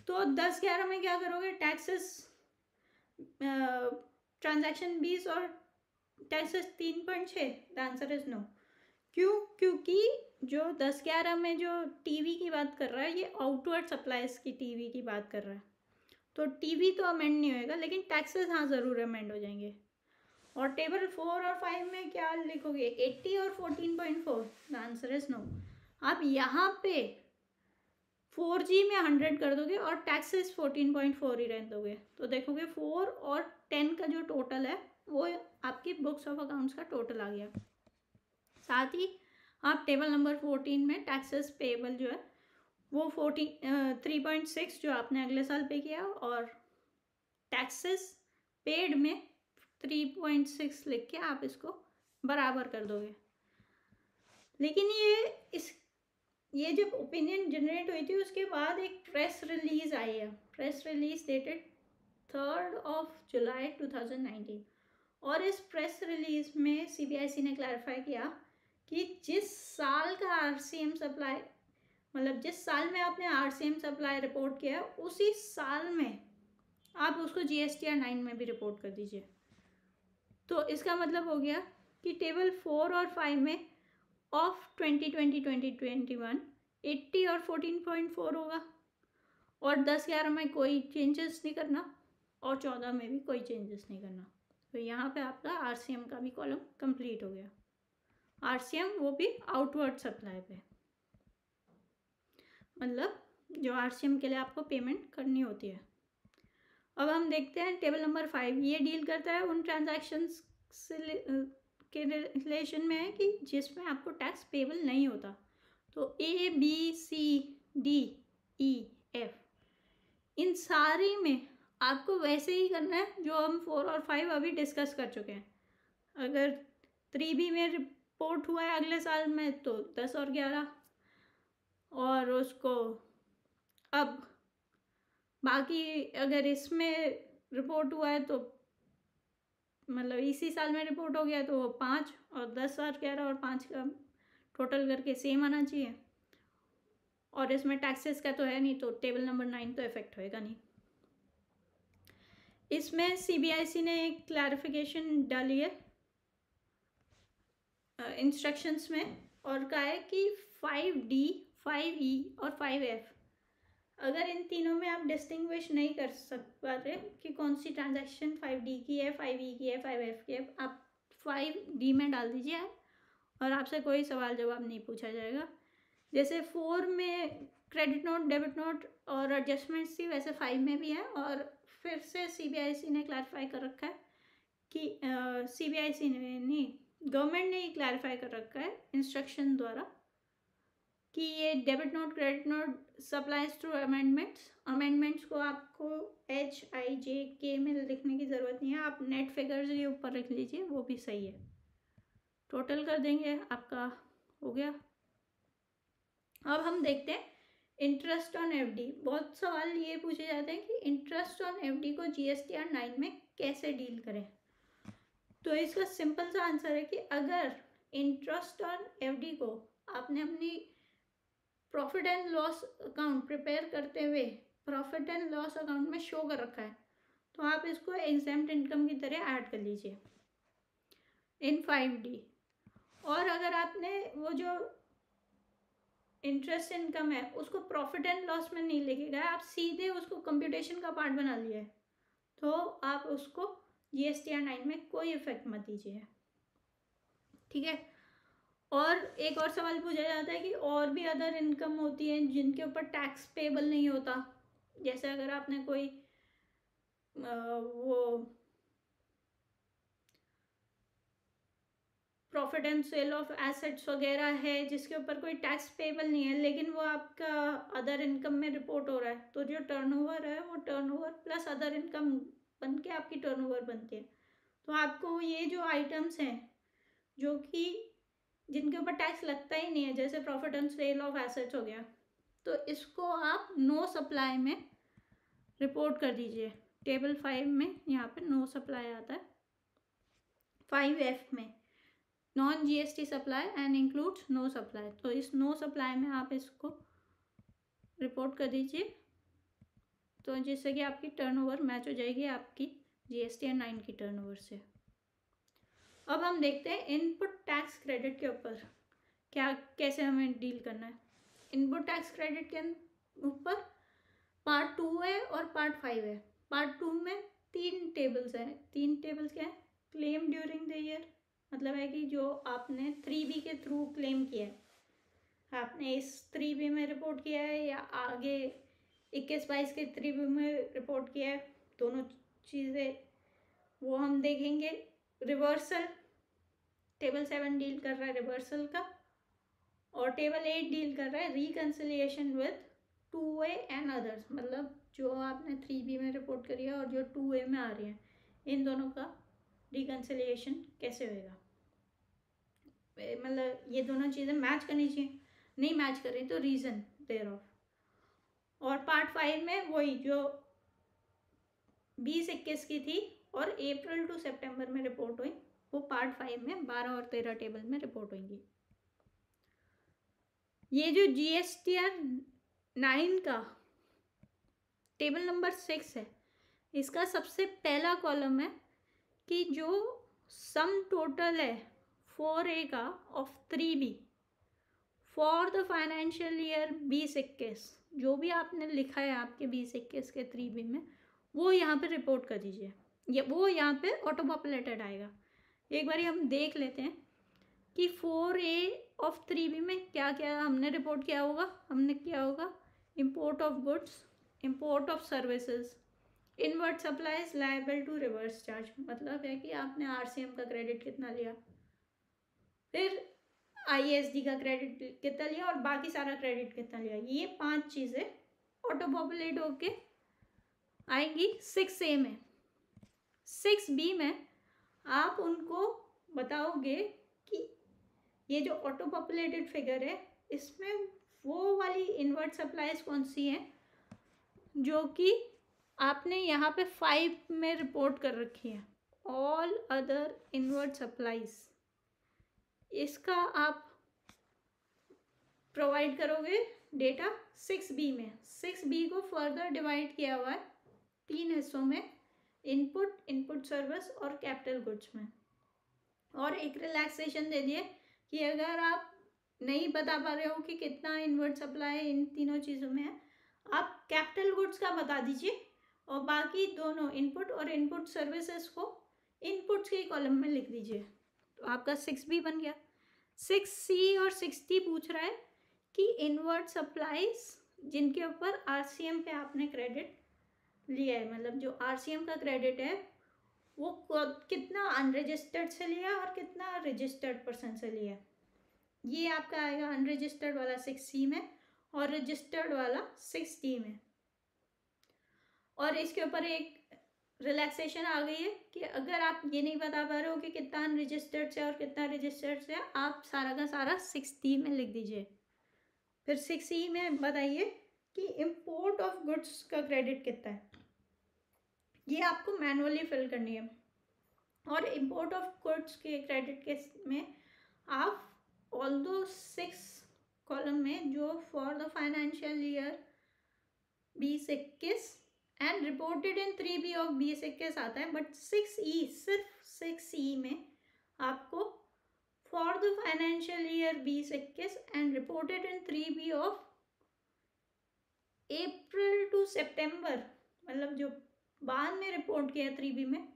तो 10-11 में क्या करोगे? टैक्सेस ट्रांजैक्शन 20 और taxes 3.6। The answer is no. क्यों? क्योंकि जो 10-11 में जो टीवी की बात कर रहा है, ये आउटवर्ड सप्लाईज की टीवी की बात कर रहा है, तो टीवी तो अमेंड नहीं होएगा, लेकिन टैक्सेस हाँ ज़रूर अमेंड हो जाएंगे। और टेबल 4 और 5 में क्या लिखोगे? 80 और 14.4। The answer is no. आप यहाँ पे 4G में 100 कर दोगे और टैक्सेस 14.4 ही रहने दोगे, तो देखोगे 4 और 10 का जो टोटल है वो आपकी बुक्स ऑफ अकाउंट्स का टोटल आ गया। साथ ही आप टेबल नंबर 14 में टैक्सेस पेएबल जो है वो 3.6 जो आपने अगले साल पे किया, और टैक्सेस पेड में 3.6 लिख के आप इसको बराबर कर दोगे। लेकिन ये जब ओपिनियन जनरेट हुई थी उसके बाद एक प्रेस रिलीज आई है, प्रेस रिलीज डेटेड 3 जुलाई 2019, और इस प्रेस रिलीज में CBIC ने क्लैरिफाई किया कि जिस साल का RCM सप्लाई, मतलब जिस साल में आपने RCM सप्लाई रिपोर्ट किया उसी साल में आप उसको GSTR 9 में भी रिपोर्ट कर दीजिए। तो इसका मतलब हो गया कि टेबल 4 और 5 में ऑफ 2020-2021 80 और 14.4 होगा, और 10-11 में कोई चेंजेस नहीं करना, और 14 में भी कोई चेंजेस नहीं करना। तो यहाँ पे आपका RCM का भी कॉलम कंप्लीट हो गया। RCM वो भी आउटवर्ड सप्लाई पे, मतलब जो RCM के लिए आपको पेमेंट करनी होती है अब हम देखते हैं टेबल नंबर 5। ये डील करता है उन ट्रांजैक्शंस के रिलेशन में है कि जिसमें आपको टैक्स पेबल नहीं होता। तो A B C D E F, इन सारी में आपको वैसे ही करना है जो हम 4 और 5 अभी डिस्कस कर चुके हैं। अगर 3B में रिपोर्ट हुआ है अगले साल में तो 10 और 11, और उसको अब बाकी अगर इसमें रिपोर्ट हुआ है तो मतलब इसी साल में रिपोर्ट हो गया तो वो 5, और 10 और 11 और 5 का टोटल करके सेम आना चाहिए। और इसमें टैक्सेस का तो है नहीं, तो टेबल नंबर 9 तो इफेक्ट होएगा नहीं। इसमें CBIC ने एक क्लैरिफिकेशन डाली है इंस्ट्रक्शंस में, और कहा है कि 5D, 5E और 5F, अगर इन तीनों में आप डिस्टिंग्विश नहीं कर पा रहे कि कौन सी ट्रांजैक्शन 5D की है, 5E की है, 5F की है, आप 5D में डाल दीजिए और आपसे कोई सवाल जवाब नहीं पूछा जाएगा। जैसे 4 में क्रेडिट नोट, डेबिट नोट और एडजस्टमेंट्स थी, वैसे 5 में भी है। और फिर से CBIC ने क्लैरिफाई कर रखा है कि CBIC ने नहीं, गवर्नमेंट ने ही क्लैरिफाई कर रखा है इंस्ट्रक्शन द्वारा कि ये debit note, credit note supplies through amendments को आपको HIJK में लिखने की ज़रूरत नहीं है, आप नेट फिगर्स ये ऊपर रख लीजिए, वो भी सही है। टोटल कर देंगे, आपका हो गया। अब हम देखते हैं इंटरेस्ट ऑन FD। बहुत सवाल ये पूछे जाते हैं कि इंटरेस्ट ऑन FD को GSTR 9 में कैसे डील करें। तो इसका सिंपल सा आंसर है कि अगर इंटरेस्ट ऑन FD को आपने अपनी profit and loss account prepare करते हुए प्रॉफिट एंड लॉस अकाउंट में शो कर रखा है, तो आप इसको एग्जेम्प्ट इनकम की तरह ऐड कर लीजिए इन 5D। और अगर आपने वो जो इंटरेस्ट इनकम है उसको प्रॉफिट एंड लॉस में नहीं लेके गए, आप सीधे उसको कंप्यूटेशन का पार्ट बना लिया है, तो आप उसको GSTR 9 में कोई इफेक्ट मत दीजिए, ठीक है। और एक और सवाल पूछा जाता है कि और भी अदर इनकम होती है जिनके ऊपर टैक्स पेबल नहीं होता, जैसे अगर आपने कोई वो profit and sale of assets वगैरह है जिसके ऊपर कोई टैक्स पेबल नहीं है, लेकिन वो आपका अदर इनकम में रिपोर्ट हो रहा है, तो जो टर्नओवर है वो टर्नओवर प्लस अदर इनकम बन के आपकी टर्नओवर बनती है। तो आपको ये जो आइटम्स हैं जो कि जिनके ऊपर टैक्स लगता ही नहीं है, जैसे profit and sale of assets हो गया, तो इसको आप नो सप्लाई में रिपोर्ट कर दीजिए। टेबल 5 में यहाँ पे नो सप्लाई आता है, 5F में non GST supply and includes no supply, तो इस नो सप्लाई में आप इसको रिपोर्ट कर दीजिए, तो जिससे कि आपकी टर्नओवर मैच हो जाएगी आपकी GSTR 9 की टर्नओवर से। अब हम देखते हैं इनपुट टैक्स क्रेडिट के ऊपर क्या कैसे हमें डील करना है। इनपुट टैक्स क्रेडिट के ऊपर पार्ट 2 है और पार्ट 5 है। पार्ट 2 में 3 टेबल्स हैं। 3 टेबल्स क्या है? क्लेम ड्यूरिंग द ईयर, मतलब है कि जो आपने 3B के थ्रू क्लेम किया है, आपने इस 3B में रिपोर्ट किया है या आगे 21-22 के 3B में रिपोर्ट किया है, दोनों चीज़ें वो हम देखेंगे। रिवर्सल, टेबल 7 डील कर रहा है रिवर्सल का, और टेबल 8 डील कर रहा है reconciliation with 2A and others, मतलब जो आपने 3B में रिपोर्ट करी है और जो 2A में आ रही है, इन दोनों का रिकन्सिलिएशन कैसे होएगा। मतलब ये दोनों चीज़ें मैच करनी चाहिए, नहीं मैच कर रही तो रीज़न देयर ऑफ। और पार्ट 5 में वही जो 20-21 की थी और अप्रैल टू सितंबर में रिपोर्ट हुई, वो पार्ट 5 में 12 और 13 टेबल में रिपोर्ट होंगी। ये जो GSTR 9 का टेबल नंबर 6 है, इसका सबसे पहला कॉलम है कि जो सम टोटल है 4A का of 3B for the financial year 20-21, जो भी आपने लिखा है आपके 20-21 के 3B में, वो यहाँ पे रिपोर्ट कर दीजिए, ये वो यहाँ पे ऑटो पॉपुलेटेड आएगा। एक बार हम देख लेते हैं कि 4A ऑफ 3B में क्या क्या हमने रिपोर्ट किया होगा। हमने किया होगा import of goods, import of services, inward supplies liable to reverse charge, मतलब है कि आपने आरसीएम का क्रेडिट कितना लिया, फिर आईएसडी का क्रेडिट कितना लिया और बाकी सारा क्रेडिट कितना लिया। ये 5 चीज़ें ऑटो पॉपुलेट होके आएंगी 6A में। 6B में आप उनको बताओगे कि ये जो ऑटो पॉपुलेटेड फिगर है इसमें वो वाली इनवर्ट सप्लाईज कौन सी हैं जो कि आपने यहाँ पे 5 में रिपोर्ट कर रखी है, ऑल अदर इनवर्ट सप्लाईज। इसका आप प्रोवाइड करोगे डेटा 6B में। 6B को फर्दर डिवाइड किया हुआ है 3 हिस्सों में, इनपुट, इनपुट सर्विस और कैपिटल गुड्स में। और एक रिलैक्सेशन दे दिए कि अगर आप नहीं बता पा रहे हो कि कितना इनवर्ट सप्लाई इन तीनों चीज़ों में है, आप कैपिटल गुड्स का बता दीजिए और बाकी दोनों इनपुट और इनपुट सर्विसेज को इनपुट्स के कॉलम में लिख दीजिए। तो आपका 6B बन गया। 6C और 6D पूछ रहा है कि इनवर्ट सप्लाईज जिनके ऊपर आरसीएम पे आपने क्रेडिट लिया है, मतलब जो आरसीएम का क्रेडिट है वो कितना अनरजिस्टर्ड से लिया और कितना रजिस्टर्ड परसेंट से लिया। ये आपका आएगा अनरजिस्टर्ड वाला 6C में और रजिस्टर्ड वाला 6D में। और इसके ऊपर एक रिलैक्सेशन आ गई है कि अगर आप ये नहीं बता पा रहे हो कि कितना अनरजिस्टर्ड से और कितना रजिस्टर्ड से, आप सारा का सारा 6D में लिख दीजिए। फिर 6E में बताइए कि इम्पोर्ट ऑफ गुड्स का क्रेडिट कितना है, ये आपको मैनुअली फिल करनी है। और इम्पोर्ट ऑफ गुड्स के क्रेडिट के में आप ऑल दो 6 कॉलम में जो for the financial year 2021 and reported in 3B of 2021 आता है, बट 6E, सिर्फ 6E में आपको for the financial year 2021 and reported in 3B of April to September, मतलब जो बाद में रिपोर्ट किया 3B में,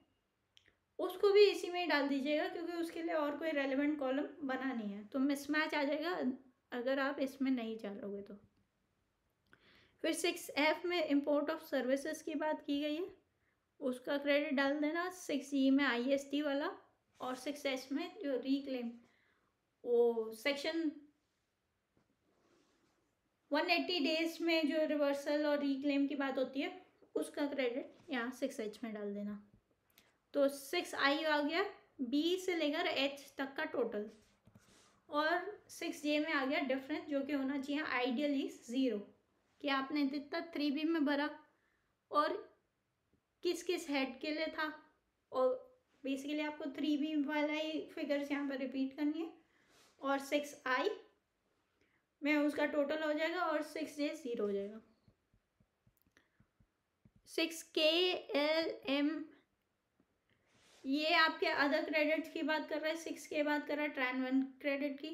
उसको भी इसी में ही डाल दीजिएगा क्योंकि उसके लिए और कोई रेलेवेंट कॉलम बना नहीं है, तो मिसमैच आ जाएगा अगर आप इसमें नहीं डालोगे तो। फिर 6F में इम्पोर्ट ऑफ सर्विसेज की बात की गई है, उसका क्रेडिट डाल देना। 6E में IST वाला और 6S में जो रिक्लेम, वो सेक्शन 180 डेज में जो रिवर्सल और रिक्लेम की बात होती है उसका क्रेडिट यहाँ 6H में डाल देना। तो 6I आ गया, B से लेकर H तक का टोटल, और 6J में आ गया डिफरेंस जो कि होना चाहिए आइडियली 0, कि आपने जितना 3B में भरा और किस किस हेड के लिए था, और बेसिकली आपको 3B वाला ही फिगर्स यहाँ पर रिपीट करनी है, और 6I में उसका टोटल हो जाएगा और 6J 0 हो जाएगा। 6KLM ये आपके अदर क्रेडिट्स की बात कर रहा है, 6K बात कर रहा है ट्रांड 1 क्रेडिट की,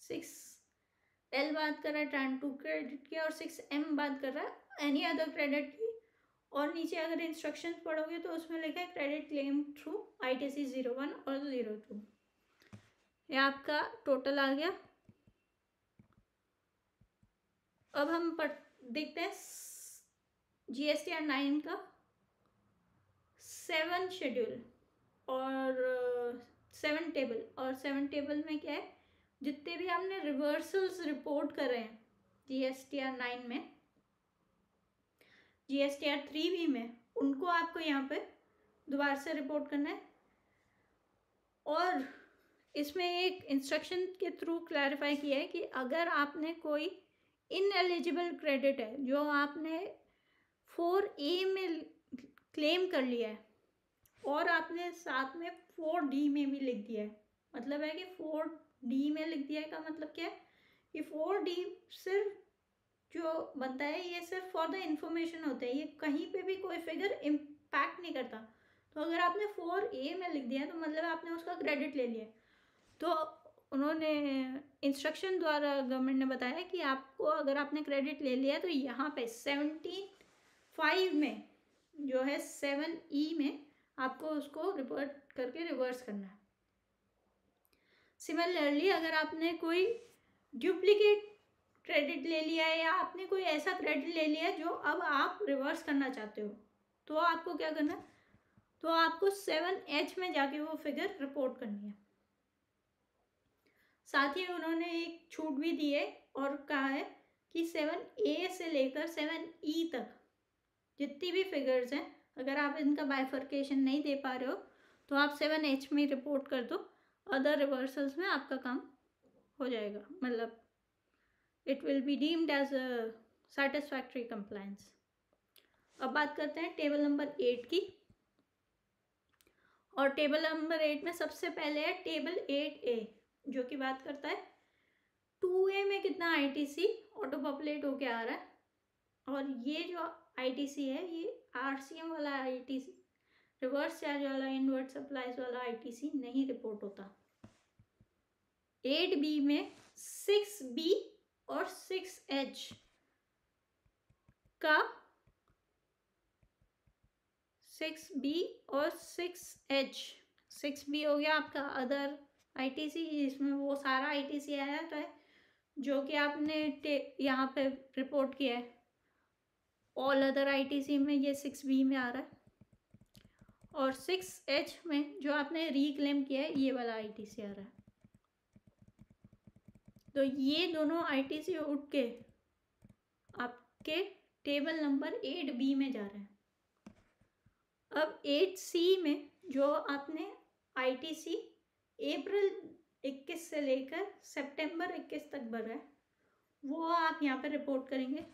6L बात कर रहा है ट्रांड 2 क्रेडिट की, और 6M बात कर रहा है एनी अदर क्रेडिट की। और नीचे अगर इंस्ट्रक्शंस पढ़ोगे तो उसमें लिखा है क्रेडिट क्लेम थ्रू ITC 01 और 02। ये आपका टोटल आ गया। अब हम देखते हैं GSTR 9 का 7 शेड्यूल और 7 टेबल। और 7 टेबल में क्या है, जितने भी आपने रिवर्सल्स रिपोर्ट कर रहे हैं GSTR 9 में, GSTR 3B में, उनको आपको यहाँ पे दोबारा से रिपोर्ट करना है। और इसमें एक इंस्ट्रक्शन के थ्रू क्लैरिफाई किया है कि अगर आपने कोई इनएलिजिबल क्रेडिट है जो आपने 4A में क्लेम कर लिया है और आपने साथ में 4D में भी लिख दिया है, मतलब है कि 4D में लिख दिया है का मतलब क्या है कि 4D सिर्फ जो बनता है ये सिर्फ फॉर द इंफॉर्मेशन होता है, ये कहीं पे भी कोई फिगर इम्पैक्ट नहीं करता। तो अगर आपने 4A में लिख दिया है तो मतलब आपने उसका क्रेडिट ले लिया। तो उन्होंने इंस्ट्रक्शन द्वारा गवर्नमेंट ने बताया कि आपको अगर आपने क्रेडिट ले लिया तो यहाँ पे 17(5) में जो है 7E में आपको उसको रिपोर्ट करके रिवर्स करना है। सिमिलरली अगर आपने कोई डुप्लीकेट क्रेडिट ले लिया है या आपने कोई ऐसा क्रेडिट ले लिया जो अब आप रिवर्स करना चाहते हो, तो आपको क्या करना है, तो आपको 7H में जाके वो फिगर रिपोर्ट करनी है। साथ ही उन्होंने एक छूट भी दी है और कहा है कि 7A से लेकर 7E तक जितनी भी फिगर्स हैं, अगर आप इनका बाइफर्केशन नहीं दे पा रहे हो तो आप 7H में रिपोर्ट कर दो, अदर रिवर्सल्स में आपका काम हो जाएगा, मतलब it will be deemed as a satisfactory compliance. अब बात करते हैं टेबल नंबर 8 की, और टेबल नंबर 8 में सबसे पहले है टेबल 8A जो कि बात करता है 2A में कितना ITC ऑटो पॉपुलेट होके आ रहा है, और ये जो ITC है ये RCM वाला ITC, रिवर्स चार्ज वाला, इनवर्ट सप्लाईज वाला ITC नहीं रिपोर्ट होता। 8B में 6B और 6H का 6B और 6H, 6B हो गया आपका अदर ITC, इसमें वो सारा ITC आया था जो कि आपने यहाँ पे रिपोर्ट किया है। ऑल अदर ITC में ये 6B में आ रहा है, और 6H में जो आपने रिक्लेम किया है ये वाला ITC आ रहा है। तो ये दोनों ITC उठ के आपके टेबल नंबर 8B में जा रहे हैं। अब 8C में जो आपने ITC अप्रैल 21 से लेकर सितंबर 21 तक भरा है वो आप यहाँ पे रिपोर्ट करेंगे।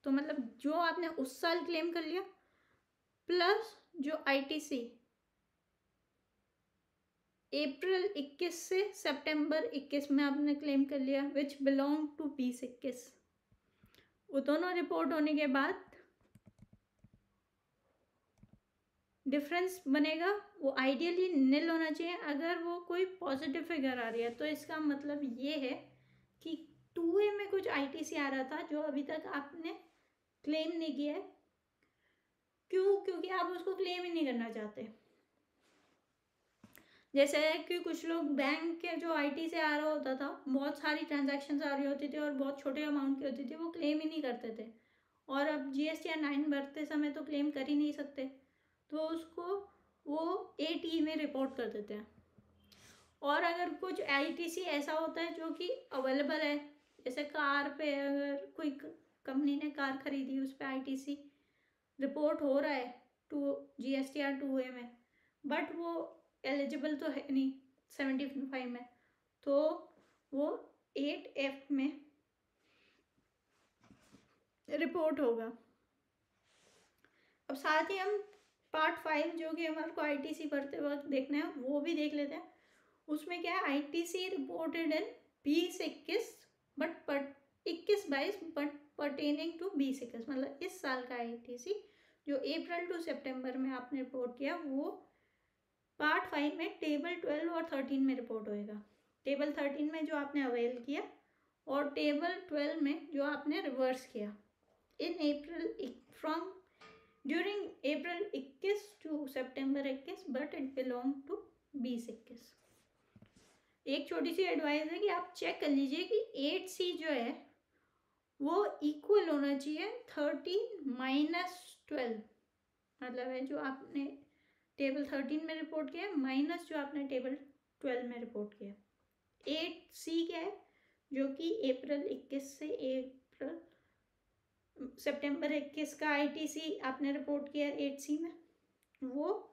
तो मतलब जो आपने उस साल क्लेम कर लिया प्लस जो ITC अप्रैल 21 से सितंबर 21 में आपने क्लेम कर लिया विच बिलोंग टू 2021, वो दोनों रिपोर्ट होने के बाद डिफरेंस बनेगा, वो आइडियली निल होना चाहिए। अगर वो कोई पॉजिटिव फिगर आ रही है तो इसका मतलब ये है कि 2A में कुछ ITC आ रहा था जो अभी तक आपने क्लेम नहीं किया है। क्यों? क्योंकि आप उसको क्लेम ही नहीं करना चाहते। जैसे कि कुछ लोग बैंक के जो ITC आ रहा होता था, बहुत सारी ट्रांजैक्शंस आ रही होती थी और बहुत छोटे अमाउंट की होती थी, वो क्लेम ही नहीं करते थे, और अब GST 9 भरते समय तो क्लेम कर ही नहीं सकते, तो उसको वो 8E में रिपोर्ट कर देते हैं। और अगर कुछ ITC ऐसा होता है जो कि अवेलेबल है, जैसे कार पे अगर कोई कंपनी ने कार खरीदी उस पर ITC रिपोर्ट हो रहा है टू GSTR 2A में, बट वो एलिजिबल तो है नहीं 75 में, तो वो 8F में रिपोर्ट होगा। अब साथ ही हम पार्ट 5 जो कि हमारे को ITC भरते वक्त देखना है वो भी देख लेते हैं। उसमें क्या है, ITC reported in 2021 but 21-22 but pertaining to 2021, मतलब इस साल का ITC जो अप्रैल टू सितंबर में आपने रिपोर्ट किया वो पार्ट 5 में टेबल 12 और 13 में रिपोर्ट होएगा। टेबल 13 में जो आपने अवेल किया और टेबल 12 में जो आपने रिवर्स किया in April from during April 21 to September 21 but it belong to 2021। एक छोटी सी एडवाइस है कि आप चेक कर लीजिए कि 8C जो है वो इक्वल होना चाहिए 13-12, मतलब है जो आपने टेबल 13 में रिपोर्ट किया माइनस जो आपने टेबल 12 में रिपोर्ट किया। 8C क्या है, जो कि अप्रैल 21 से सितंबर 21 का ITC आपने रिपोर्ट किया 8C में, वो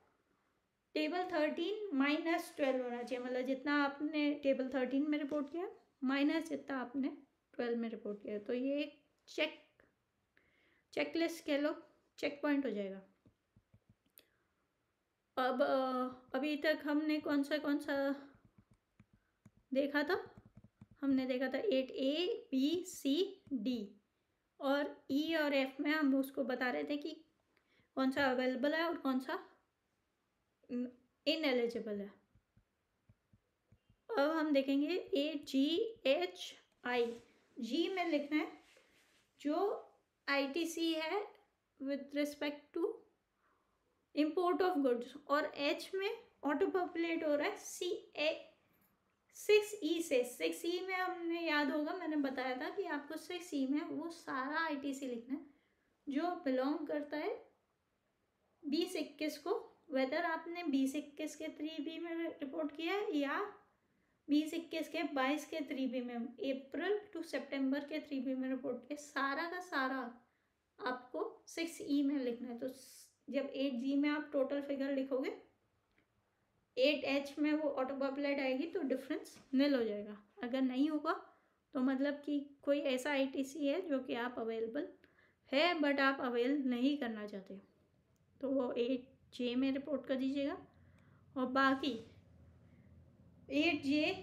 टेबल 13 माइनस 12 होना चाहिए, मतलब जितना आपने टेबल 13 में रिपोर्ट किया माइनस जितना आपने 12 में रिपोर्ट किया। तो ये एक चेकलिस्ट कह लो, चेक पॉइंट हो जाएगा। अब अभी तक हमने कौन सा देखा था, हमने देखा था 8A B C D, और E और F में हम उसको बता रहे थे कि कौन सा अवेलेबल है और कौन सा इनएलिजिबल है। अब हम देखेंगे AGHI। G में लिखना है जो ITC है with respect to import of goods, और H में ऑटो पॉपुलेट हो रहा है 6E से। 6E में हमने याद होगा मैंने बताया था कि आपको 6E में वो सारा ITC लिखना है जो बिलोंग करता है 20-21 को, वेदर आपने 20-21 के 3B में रिपोर्ट किया है या 20-21 के 22 के 3B में, अप्रैल टू सितंबर के 3B में रिपोर्ट किया, सारा का सारा आपको 6E में लिखना है। तो जब 8G में आप टोटल फिगर लिखोगे, 8H में वो ऑटो पॉपुलेट आएगी तो डिफरेंस निल हो जाएगा। अगर नहीं होगा तो मतलब कि कोई ऐसा ITC है जो कि आप अवेलेबल है बट आप अवेल नहीं करना चाहते, तो वो 8J में रिपोर्ट कर दीजिएगा। और बाकी 8J,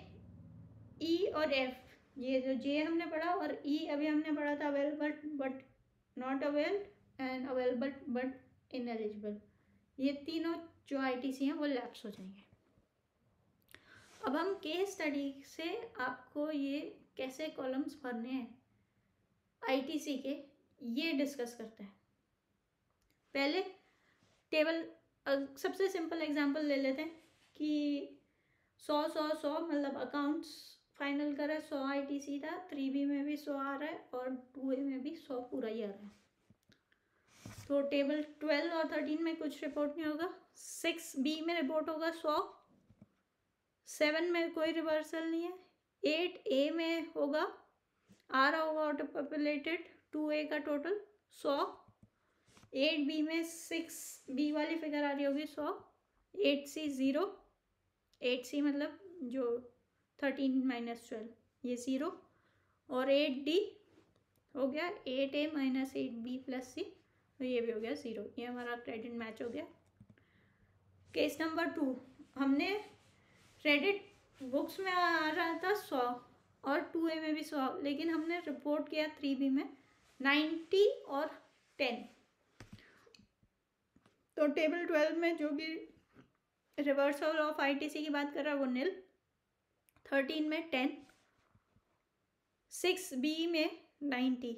E और F, ये जो J हमने पढ़ा और E अभी हमने पढ़ा था, available but not availed and available but ineligible, ये तीनों जो ITC हैं वो लैप्स हो जाएंगे। अब हम केस स्टडी से आपको ये कैसे कॉलम्स भरने हैं ITC के, ये डिस्कस करते हैं। पहले टेबल, सबसे सिंपल एग्जांपल ले लेते हैं कि 100 मतलब अकाउंट्स फाइनल करा, 100 ITC था, 3B में भी 100 आ रहा है और 2A में भी 100 पूरा ही आ रहा है। तो टेबल 12 और 13 में कुछ रिपोर्ट नहीं होगा, 6B में रिपोर्ट होगा 100, 7 में कोई रिवर्सल नहीं है, 8A में होगा, आ रहा होगा ऑटो पॉपुलेटेड 2A का टोटल 100, 8B में 6B वाली फिगर आ रही होगी 100, 8C 0, 8C मतलब जो 13 - 12 ये 0, और 8D हो गया 8A - 8B + C, तो ये भी हो गया 0। ये हमारा क्रेडिट मैच हो गया। केस नंबर 2, हमने क्रेडिट बुक्स में आ रहा था 100 और 2A में भी 100, लेकिन हमने रिपोर्ट किया 3B में 90 और 10। तो टेबल 12 में जो भी रिवर्सल ऑफ ITC की बात कर रहा है वो निल, 13 में 10, 6B में 90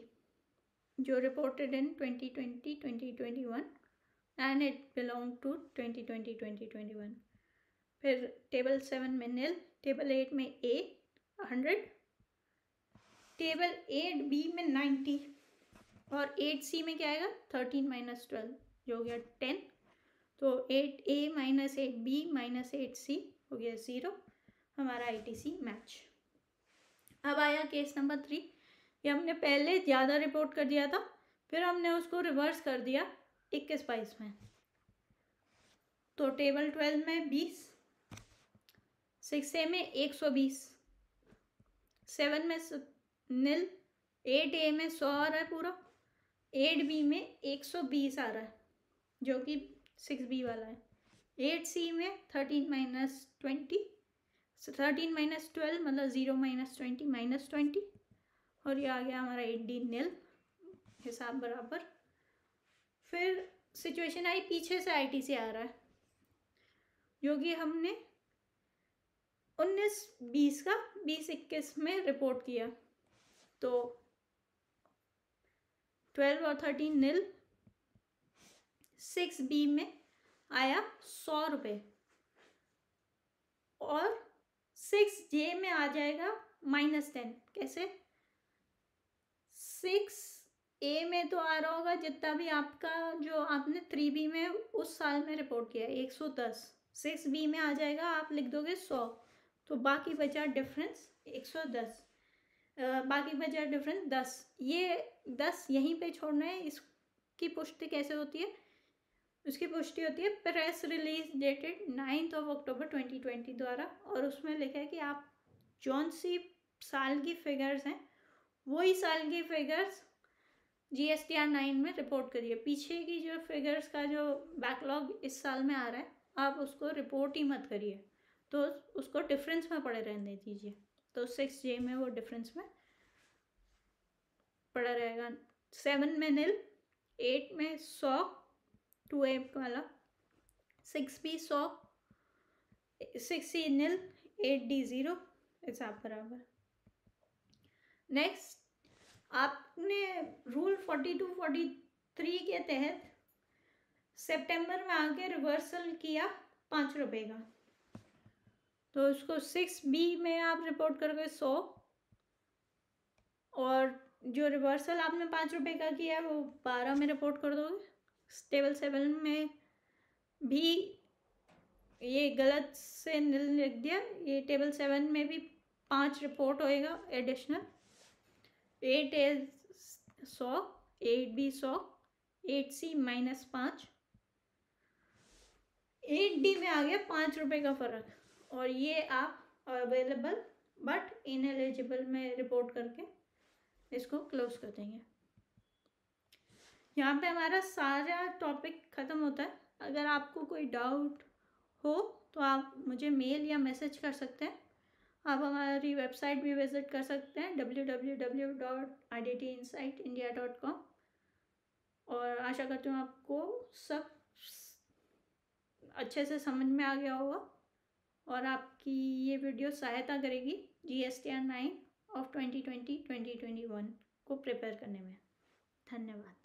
जो reported in 2020 2021 and it belong to 2020 2021। फिर टेबल 7 में निल, टेबल 8 में A 100, टेबल 8B में 90 और 8C में क्या आएगा 13 - 12 जो हो गया 10, तो 8A - 8B - 8C हो गया 0, हमारा ITC मैच। अब आया केस नंबर 3, ये हमने पहले ज़्यादा रिपोर्ट कर दिया था, फिर हमने उसको रिवर्स कर दिया 21-22 में। तो टेबल 12 में 20, 6A में 120, 7 में निल, 8A में 100 आ रहा है पूरा, 8B में 120 आ रहा है जो कि 6B वाला है, 8C में 13 - 20, 13 - 12 मतलब 0 - 20 - 20, और ये आ गया हमारा 8D निल, हिसाब बराबर। फिर सिचुएशन आई पीछे से ITC आ रहा है जो कि हमने 19-20 का 20-21 में रिपोर्ट किया, तो 12 और 13 निल, 6B में आया 100 रुपये और 6J में आ जाएगा -10। कैसे? 6A में तो आ रहा होगा जितना भी आपका जो आपने 3B में उस साल में रिपोर्ट किया 110, 6B में आ जाएगा, आप लिख दोगे 100, तो बाकी बचा डिफरेंस 110, बाकी बचा डिफरेंस 10, ये 10 यहीं पे छोड़ना है। इसकी पुष्टि कैसे होती है? उसकी पुष्टि होती है प्रेस रिलीज डेटेड 9 अक्टूबर 2020 द्वारा, और उसमें लिखा है कि आप जौन सी साल की फिगर्स हैं वही साल की फिगर्स GSTR 9 में रिपोर्ट करिए। पीछे की जो फिगर्स का जो बैकलॉग इस साल में आ रहा है आप उसको रिपोर्ट ही मत करिए, तो उसको डिफरेंस में पड़े रहने दीजिए। तो 6J में वो डिफरेंस में पड़ा रहेगा। 7 में निल, 8 में 100 2A वाला, 6B 100, 6C निल, 8D 0, हिसाब बराबर। नेक्स्ट, आपने रूल 42-43 के तहत सितंबर में आके रिवर्सल किया 5 रुपये का, तो उसको 6B में आप रिपोर्ट करोगे 100, और जो रिवर्सल आपने 5 रुपये का किया है वो 12 में रिपोर्ट कर दोगे। टेबल 7 में बी ये गलत से नील लिख दिया। ये टेबल 7 में भी 5 रिपोर्ट होएगा एडिशनल। 8 इज 100, 8 भी 100, 8C -5, 8D में आ गया 5 रुपये का फ़र्क। और ये आप अवेलेबल बट इनएलिजिबल में रिपोर्ट करके इसको क्लोज कर देंगे। यहाँ पे हमारा सारा टॉपिक ख़त्म होता है। अगर आपको कोई डाउट हो तो आप मुझे मेल या मैसेज कर सकते हैं। आप हमारी वेबसाइट भी विज़िट कर सकते हैं www.idtinsightindia.com। और आशा करती हूँ आपको सब अच्छे से समझ में आ गया होगा और आपकी ये वीडियो सहायता करेगी GSTR 9 ऑफ 2020-2021 को प्रिपेयर करने में। धन्यवाद।